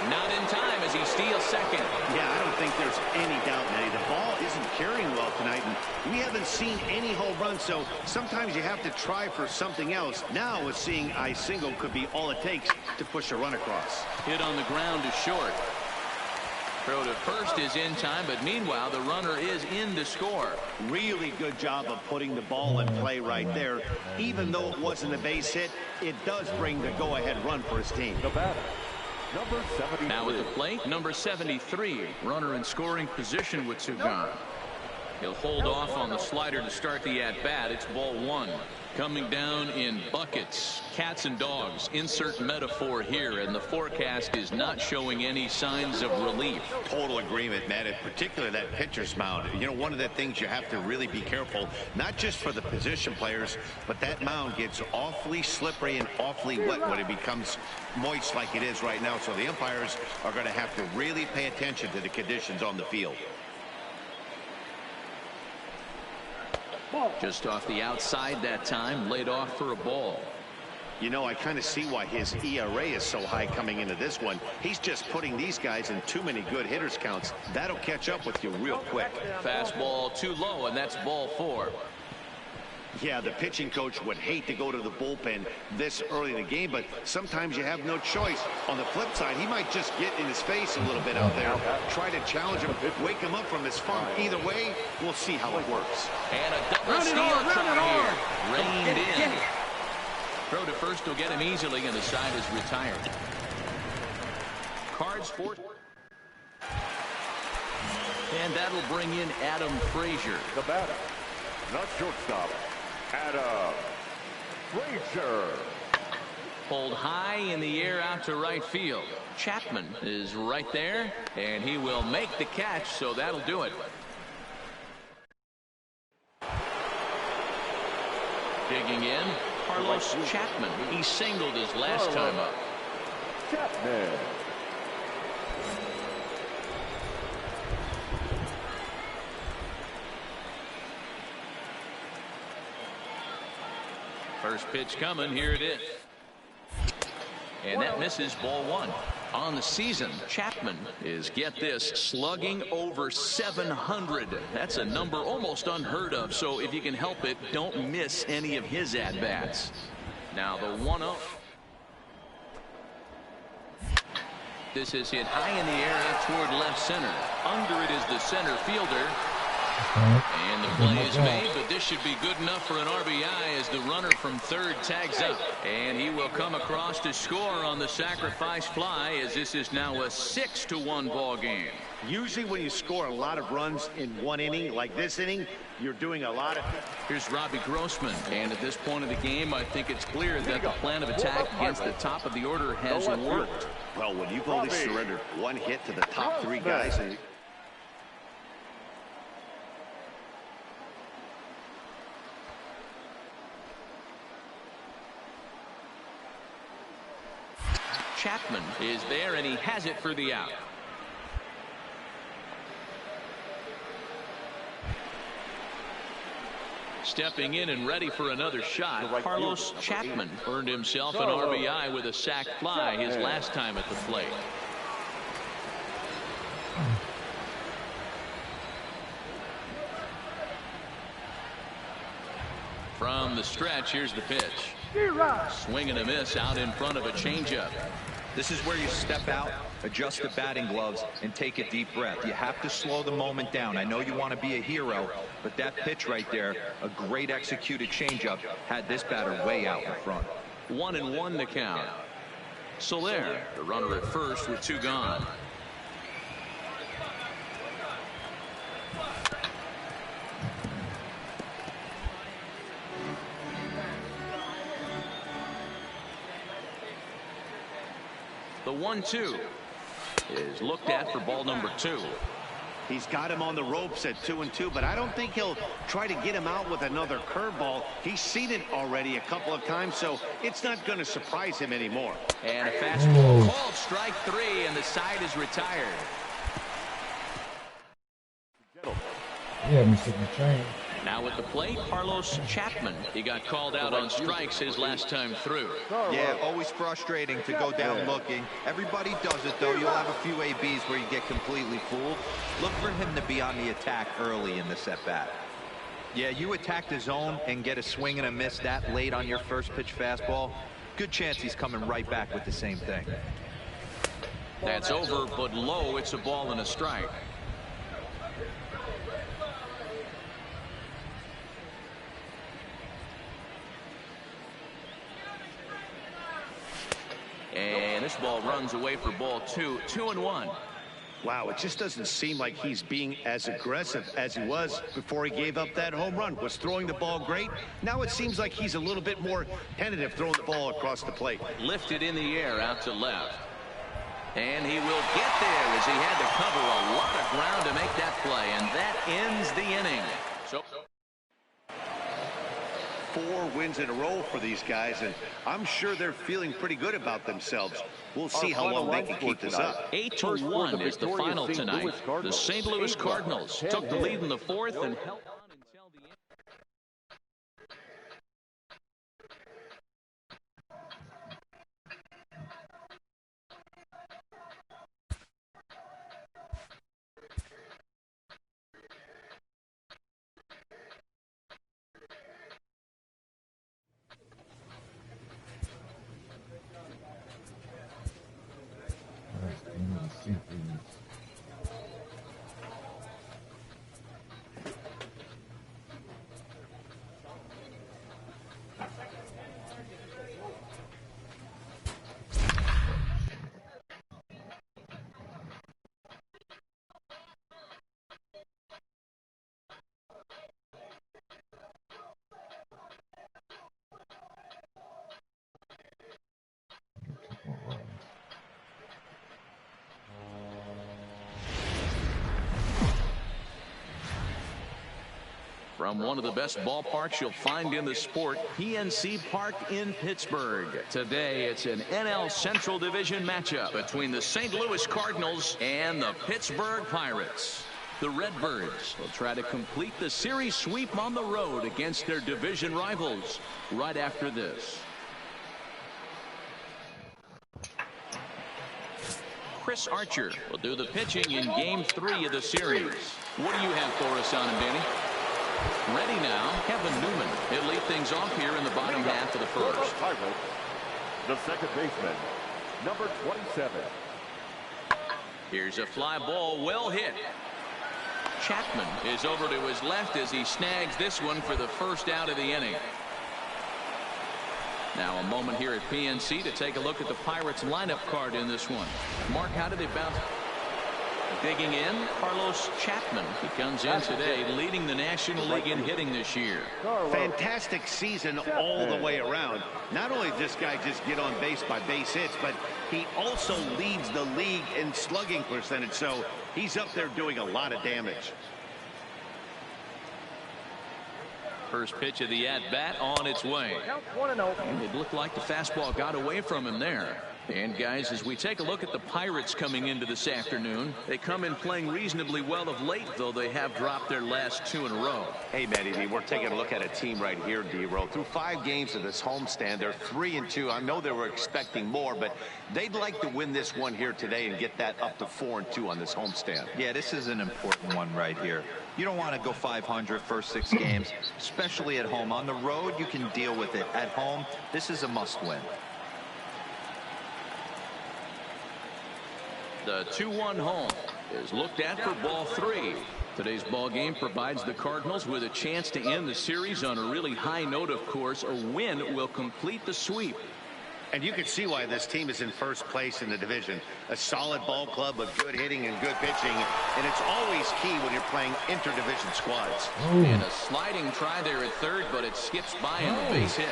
Not in time as he steals second. Yeah, I don't think there's any doubt, Matty. The ball isn't carrying well tonight, and we haven't seen any home runs, so sometimes you have to try for something else. Now, with seeing I single could be all it takes to push a run across. Hit on the ground is short. Throw to first is in time, but meanwhile, the runner is in to score. Really good job of putting the ball in play right there. Even though it wasn't a base hit, it does bring the go-ahead run for his team. The batter, number 73. Now at the plate, number 73. Runner in scoring position with 2 gone. He'll hold off on the slider to start the at-bat. It's ball 1. Coming down in buckets, cats and dogs. Insert metaphor here, and the forecast is not showing any signs of relief. Total agreement, Matt, in particular that pitcher's mound. You know, one of the things you have to really be careful, not just for the position players, but that mound gets awfully slippery and awfully wet when it becomes moist like it is right now. So the umpires are going to have to really pay attention to the conditions on the field. Just off the outside that time, laid off for a ball. You know, I kind of see why his ERA is so high coming into this one. He's just putting these guys in too many good hitters counts. That'll catch up with you real quick. Fastball too low, and that's ball 4. Yeah, the pitching coach would hate to go to the bullpen this early in the game, but sometimes you have no choice. On the flip side, he might just get in his face a little bit out there, try to challenge him, wake him up from his funk. Either way, we'll see how it works. And a double steal try here. Reined in. Throw to first will get him easily, and the side is retired. Cards for. And that'll bring in Adam Frazier. The batter, not shortstop, Adam Frazier. Pulled high in the air out to right field. Chapman is right there, and he will make the catch, so that'll do it. Digging in, Carlos Chapman. He singled his last time up. Chapman. First pitch coming. Here it is. And that misses, ball 1. On the season, Chapman is, get this, slugging over 700. That's a number almost unheard of. So if you can help it, don't miss any of his at-bats. Now the 1-0. This is hit high in the air toward left center. Under it is the center fielder. And the play is made, but this should be good enough for an RBI as the runner from third tags up. And he will come across to score on the sacrifice fly, as this is now a 6-1 ball game. Usually when you score a lot of runs in one inning, like this inning, you're doing a lot of... Here's Robbie Grossman. And at this point of the game, I think it's clear that the plan of attack against the top of the order has worked. Well, when you've only surrendered one hit to the top three guys... Chapman is there, and he has it for the out. Stepping in and ready for another shot, Carlos Chapman earned himself an RBI with a sac fly his last time at the plate. From the stretch, here's the pitch. Swing and a miss out in front of a changeup. This is where you step out, adjust the batting gloves, and take a deep breath. You have to slow the moment down. I know you want to be a hero, but that pitch right there, a great executed changeup, had this batter way out in front. 1-1 the count. Soler, the runner at first with two gone. The 1-2 is looked at for ball number 2. He's got him on the ropes at 2-2, but I don't think he'll try to get him out with another curveball. He's seen it already a couple of times, so it's not going to surprise him anymore. And a fastball called strike 3, and the side is retired. Yeah, Mr. McChain. Now at the plate, Carlos Chapman. He got called out on strikes his last time through. Yeah, always frustrating to go down looking. Everybody does it, though. You'll have a few ABs where you get completely fooled. Look for him to be on the attack early in the at-bat. Yeah, you attack the zone and get a swing and a miss that late on your first pitch fastball. Good chance he's coming right back with the same thing. That's over, but low. It's a ball and a strike. And this ball runs away for ball 2. 2-1. Wow, it just doesn't seem like he's being as aggressive as he was before he gave up that home run. Was throwing the ball great. Now it seems like he's a little bit more tentative throwing the ball across the plate. Lifted in the air out to left. And he will get there as he had to cover a lot of ground to make that play. And that ends the inning. So 4 wins in a row for these guys, and I'm sure they're feeling pretty good about themselves. We'll see how long they can keep this up. 8-1 is the final tonight. The St. Louis Cardinals took the lead in the 4th and held on until the end. From one of the best ballparks you'll find in the sport, PNC Park in Pittsburgh. Today, it's an NL Central Division matchup between the St. Louis Cardinals and the Pittsburgh Pirates. The Redbirds will try to complete the series sweep on the road against their division rivals right after this. Chris Archer will do the pitching in Game 3 of the series. What do you have for us on him, Danny? Ready now, Kevin Newman. He'll lead things off here in the bottom half of the first. The second baseman, number 27. Here's a fly ball, well hit. Chapman is over to his left as he snags this one for the first out of the inning. Now a moment here at PNC to take a look at the Pirates lineup card in this one. Mark, how did they bounce? Digging in, Carlos Chapman. He comes in today leading the National League in hitting this year. Fantastic season all the way around. Not only does this guy just get on base by base hits, but he also leads the league in slugging percentage. So he's up there doing a lot of damage. First pitch of the at-bat on its way. And it looked like the fastball got away from him there. And guys, as we take a look at the Pirates coming into this afternoon, they come in playing reasonably well of late, though they have dropped their last 2 in a row. Hey, Matty D, we're taking a look at a team right here, D-Row. Through 5 games of this homestand, they're 3-2. I know they were expecting more, but they'd like to win this one here today and get that up to 4-2 on this homestand. Yeah, this is an important one right here. You don't want to go 500 first 6 games, especially at home. On the road, you can deal with it. At home, this is a must-win. The 2-1 home is looked at for ball 3. Today's ball game provides the Cardinals with a chance to end the series on a really high note, of course. A win will complete the sweep. And you can see why this team is in first place in the division. A solid ball club with good hitting and good pitching. And it's always key when you're playing interdivision squads. And a sliding try there at third, but it skips by him, a base hit.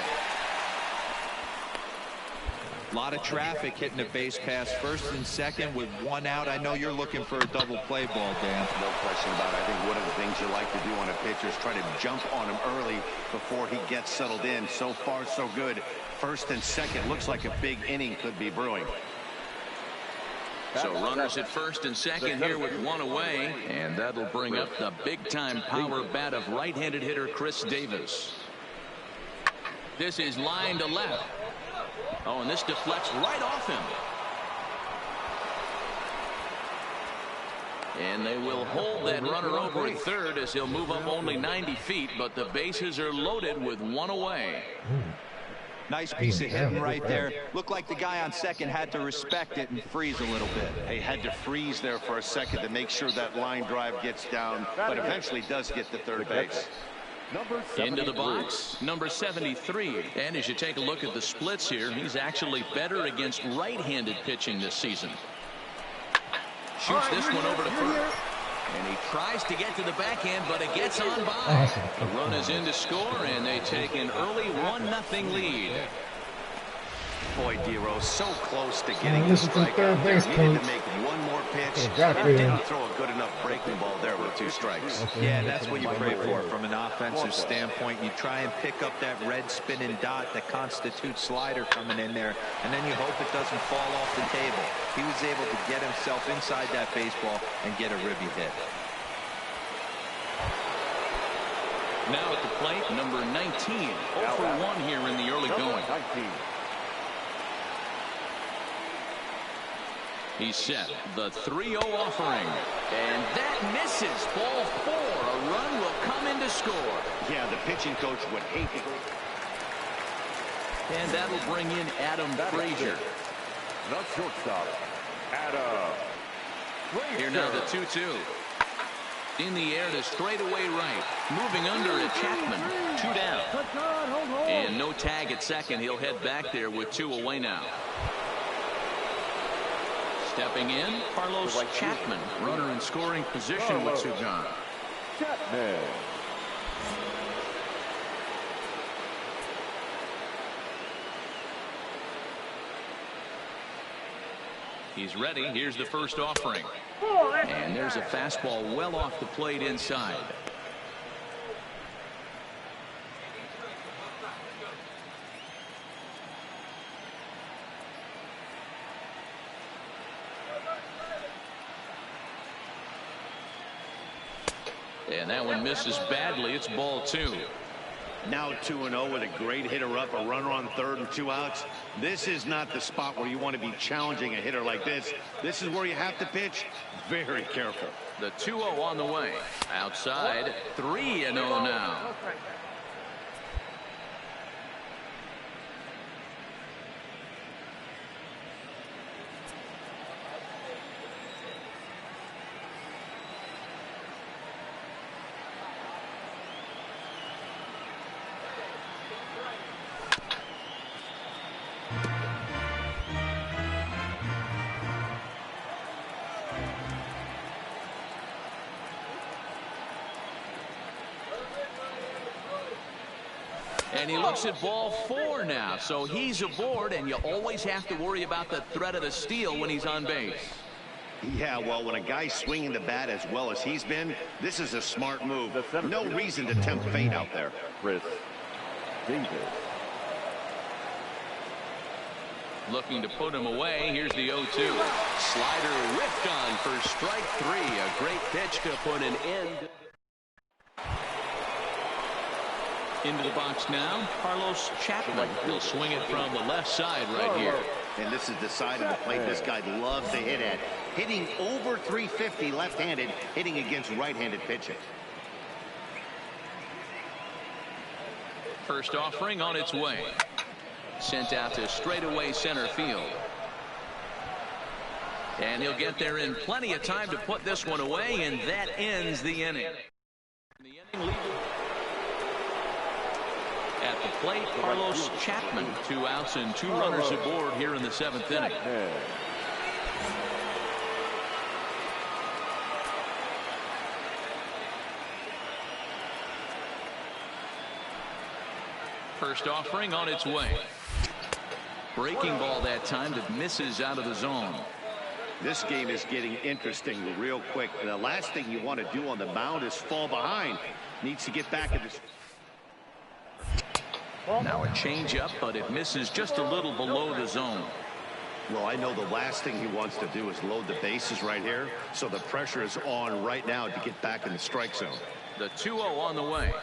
A lot of traffic hitting the base pass first and second with 1 out. I know you're looking for a double play ball, Dan. No question about it. I think one of the things you like to do on a pitcher is try to jump on him early before he gets settled in. So far, so good. First and second looks like a big inning could be brewing. So runners at first and second here with 1 away. And that'll bring up the big-time power bat of right-handed hitter Chris Davis. This is line to left. Oh, and this deflects right off him. And they will hold that runner over at third as he'll move up only 90 feet, but the bases are loaded with 1 away. Nice piece of hitting right there. Looked like the guy on second had to respect it and freeze a little bit. He had to freeze there for a second to make sure that line drive gets down, but eventually does get to third base. Into the box, number 73. And as you take a look at the splits here, he's actually better against right-handed pitching this season. Shoots this one over to first. And he tries to get to the backhand, but it gets on by. The run is in to score, and they take an early 1-0 lead. Boy, D-Rose, so close to getting the strike out there. Needed to make one more pitch. Didn't throw a good enough breaking ball there with 2 strikes. Yeah, that's what you pray for from an offensive standpoint. You try and pick up that red spinning dot that constitutes slider coming in there, and then you hope it doesn't fall off the table. He was able to get himself inside that baseball and get a ribby hit. Now at the plate, number 19. 0 for 1 here in the early going. He's set. The 3-0 offering. And that misses. Ball 4. A run will come in to score. Yeah, the pitching coach would hate it. And that'll bring in Adam Frazier. The shortstop, Adam Frazier. Here now the 2-2. In the air to straightaway right. Moving under at Chapman. 2 down. And no tag at second. He'll head back there with 2 away now. Stepping in, Carlos Chapman, runner in scoring position with 2 gone. Chapman. He's ready. Here's the first offering. And there's a fastball well off the plate inside. And that one misses badly. It's ball 2. Now 2-0 with a great hitter up, a runner on third and 2 outs. This is not the spot where you want to be challenging a hitter like this. This is where you have to pitch very careful. The 2-0 on the way. Outside, 3-0 now. And he looks at ball 4 now, so he's aboard, and you always have to worry about the threat of the steal when he's on base. Yeah, well, when a guy's swinging the bat as well as he's been, this is a smart move. No reason to tempt fate out there. Looking to put him away. Here's the 0-2. Slider whipped on for strike 3. A great pitch to put an end. Into the box now, Carlos Chapman. He'll swing it from the left side right here. And this is the side of the plate this guy loves to hit at. Hitting over 350 left-handed, hitting against right-handed pitching. First offering on its way. Sent out to straightaway center field. And he'll get there in plenty of time to put this one away, and that ends the inning. At the plate, Carlos Chapman. 2 outs and 2 runners aboard here in the 7th inning. First offering on its way. Breaking ball that time that misses out of the zone. This game is getting interesting real quick. The last thing you want to do on the mound is fall behind. Needs to get back in this. Now a changeup, but it misses just a little below the zone. Well, I know the last thing he wants to do is load the bases right here, so the pressure is on right now to get back in the strike zone. The 2-0 on the way.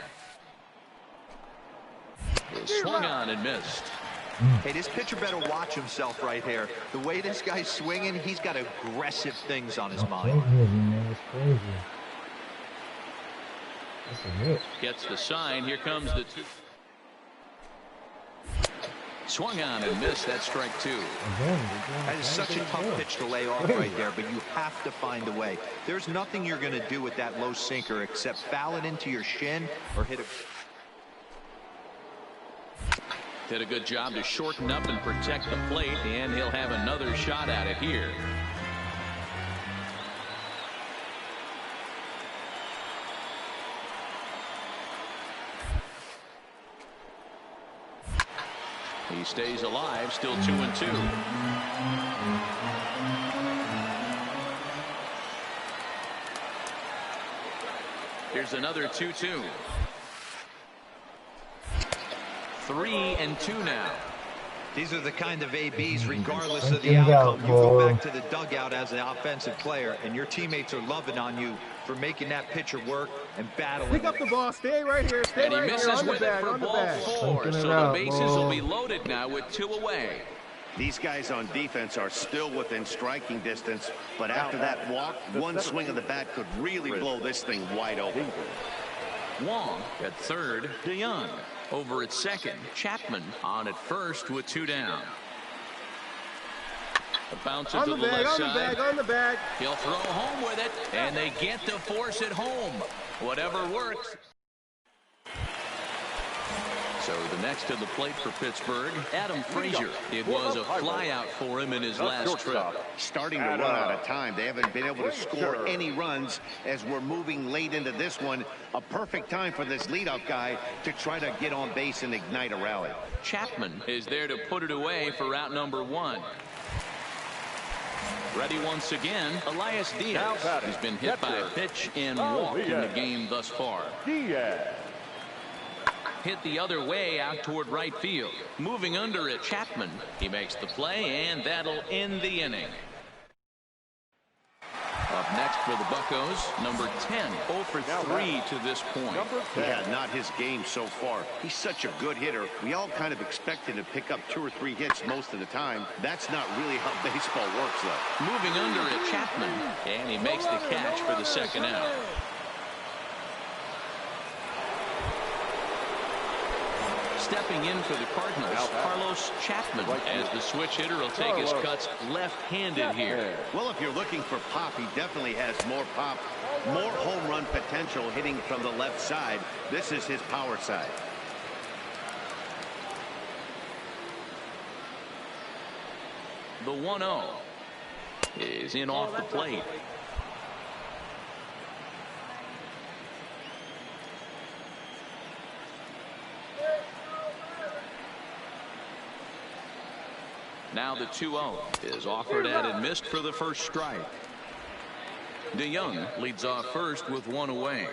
He swung on and missed. Hey, this pitcher better watch himself right here. The way this guy's swinging, he's got aggressive things on his mind. It's crazy. Gets the sign. Here comes the 2. Swung on and missed. That strike 2. That is such a tough pitch to lay off right there, but you have to find a way. There's nothing you're going to do with that low sinker except foul it into your shin or hit it. Did a good job to shorten up and protect the plate, and he'll have another shot at it here. He stays alive, still 2-2. Here's another 2-2. 3-2 now. These are the kind of ABs, regardless of the outcome. You go back to the dugout as an offensive player, and your teammates are loving on you for making that pitcher work and battling. Pick up the ball. Stay right here. Stay and he right misses here on with the bag, it for ball 4. So the bases will be loaded now with 2 away. These guys on defense are still within striking distance, but after that walk, one swing of the bat could really blow this thing wide open. Wong at third. DeYoung over at second. Chapman on at first with 2 down. A bouncer to the left side. On the bag. He'll throw home with it, and they get to force it home. Whatever works. So the next to the plate for Pittsburgh, Adam Frazier. It was a flyout for him in his last trip. Starting to run out of time. They haven't been able to score any runs as we're moving late into this one. A perfect time for this leadoff guy to try to get on base and ignite a rally. Chapman is there to put it away for out number 1. Ready once again, Elias Diaz. He's been hit by a pitch and walked in the game thus far. Hit the other way out toward right field. Moving under it, Chapman. He makes the play, and that'll end the inning. Up next for the Buccos, number 10, 0 for 3 to this point. Yeah, not his game so far. He's such a good hitter. We all kind of expect him to pick up 2 or 3 hits most of the time. That's not really how baseball works, though. Moving under at Chapman, and he makes the catch for the second out. Stepping in for the Cardinals, Carlos Chapman, as the switch hitter will take his cuts left-handed here. Well, if you're looking for pop, he definitely has more pop, more home run potential hitting from the left side. This is his power side. The 1-0 is in off the plate. Now the 2-0 is offered at and missed for the first strike. DeYoung leads off first with 1 away.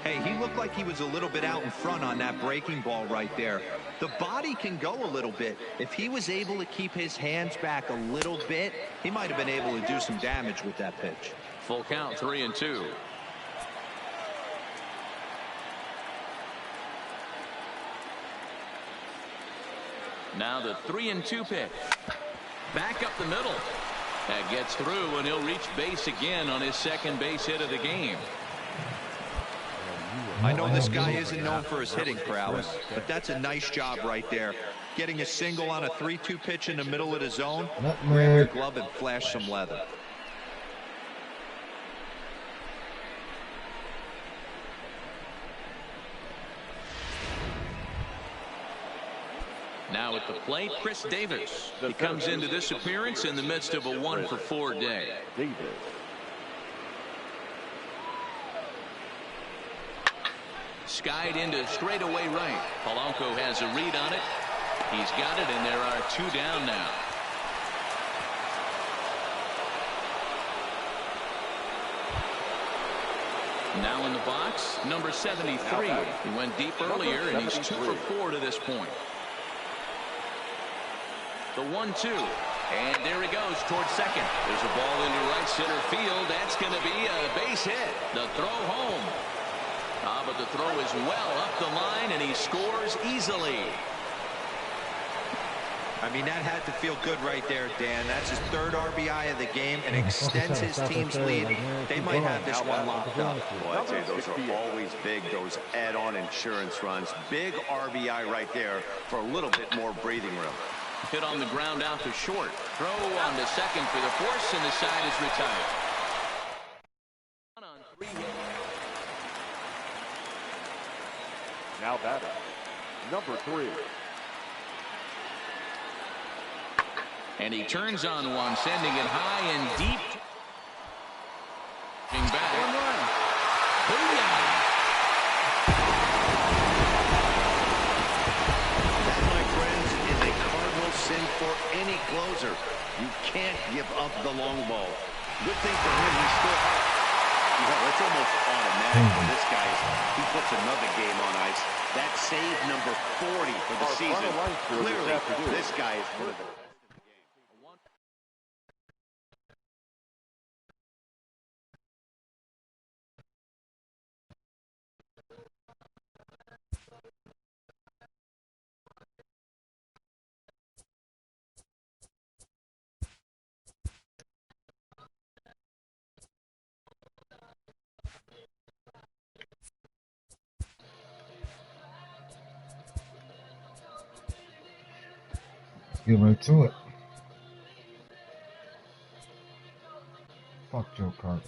Hey, he looked like he was a little bit out in front on that breaking ball right there. The body can go a little bit. If he was able to keep his hands back a little bit, he might have been able to do some damage with that pitch. Full count, 3-2. Now the 3-2 pitch. Back up the middle. That gets through, and he'll reach base again on his second base hit of the game. I know this guy isn't known for his hitting prowess, but that's a nice job right there. Getting a single on a 3-2 pitch in the middle of the zone, grab your glove and flash some leather. Now at the plate, Chris Davis. He comes into this appearance in the midst of a 1-for-4 day. Skied into straightaway right. Polanco has a read on it. He's got it, and there are 2 down now. Now in the box, number 73. He went deep earlier, and he's 2-for-4 to this point. The 1-2. And there he goes towards second. There's a ball into right center field. That's going to be a base hit. The throw home. But the throw is well up the line, and he scores easily. I mean, that had to feel good right there, Dan. That's his 3rd RBI of the game and extends his team's lead. They might have this one locked up. Well, I'd say those are always big, those add-on insurance runs. Big RBI right there for a little bit more breathing room. Hit on the ground out to short. Throw on to second for the force, and the side is retired. On 3 hits. Now batting, number 3. And he turns on one, sending it high and deep. Back. Booyah! That, my friends, is a cardinal sin for any closer. You can't give up the long ball. Good thing for him, he's still hot. It's almost automatic for this guy. He puts another game on ice. That's save number 40 for the season. Clearly, this guy is one of the... Get right to it. Fuck Joe Carter.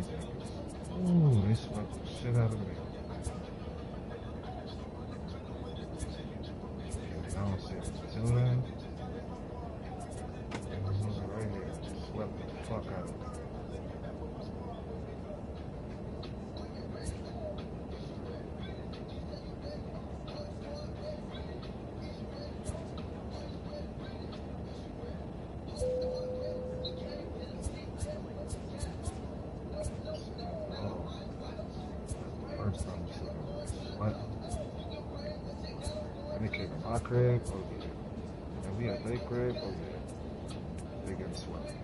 green jackets. Ooh, they swept the shit out of me. I don't see it. Two then. And this nigga right here swept the fuck out of me. First time sweat. And they came to my crib, oh yeah. And we at their crib, oh yeah. They getting swept.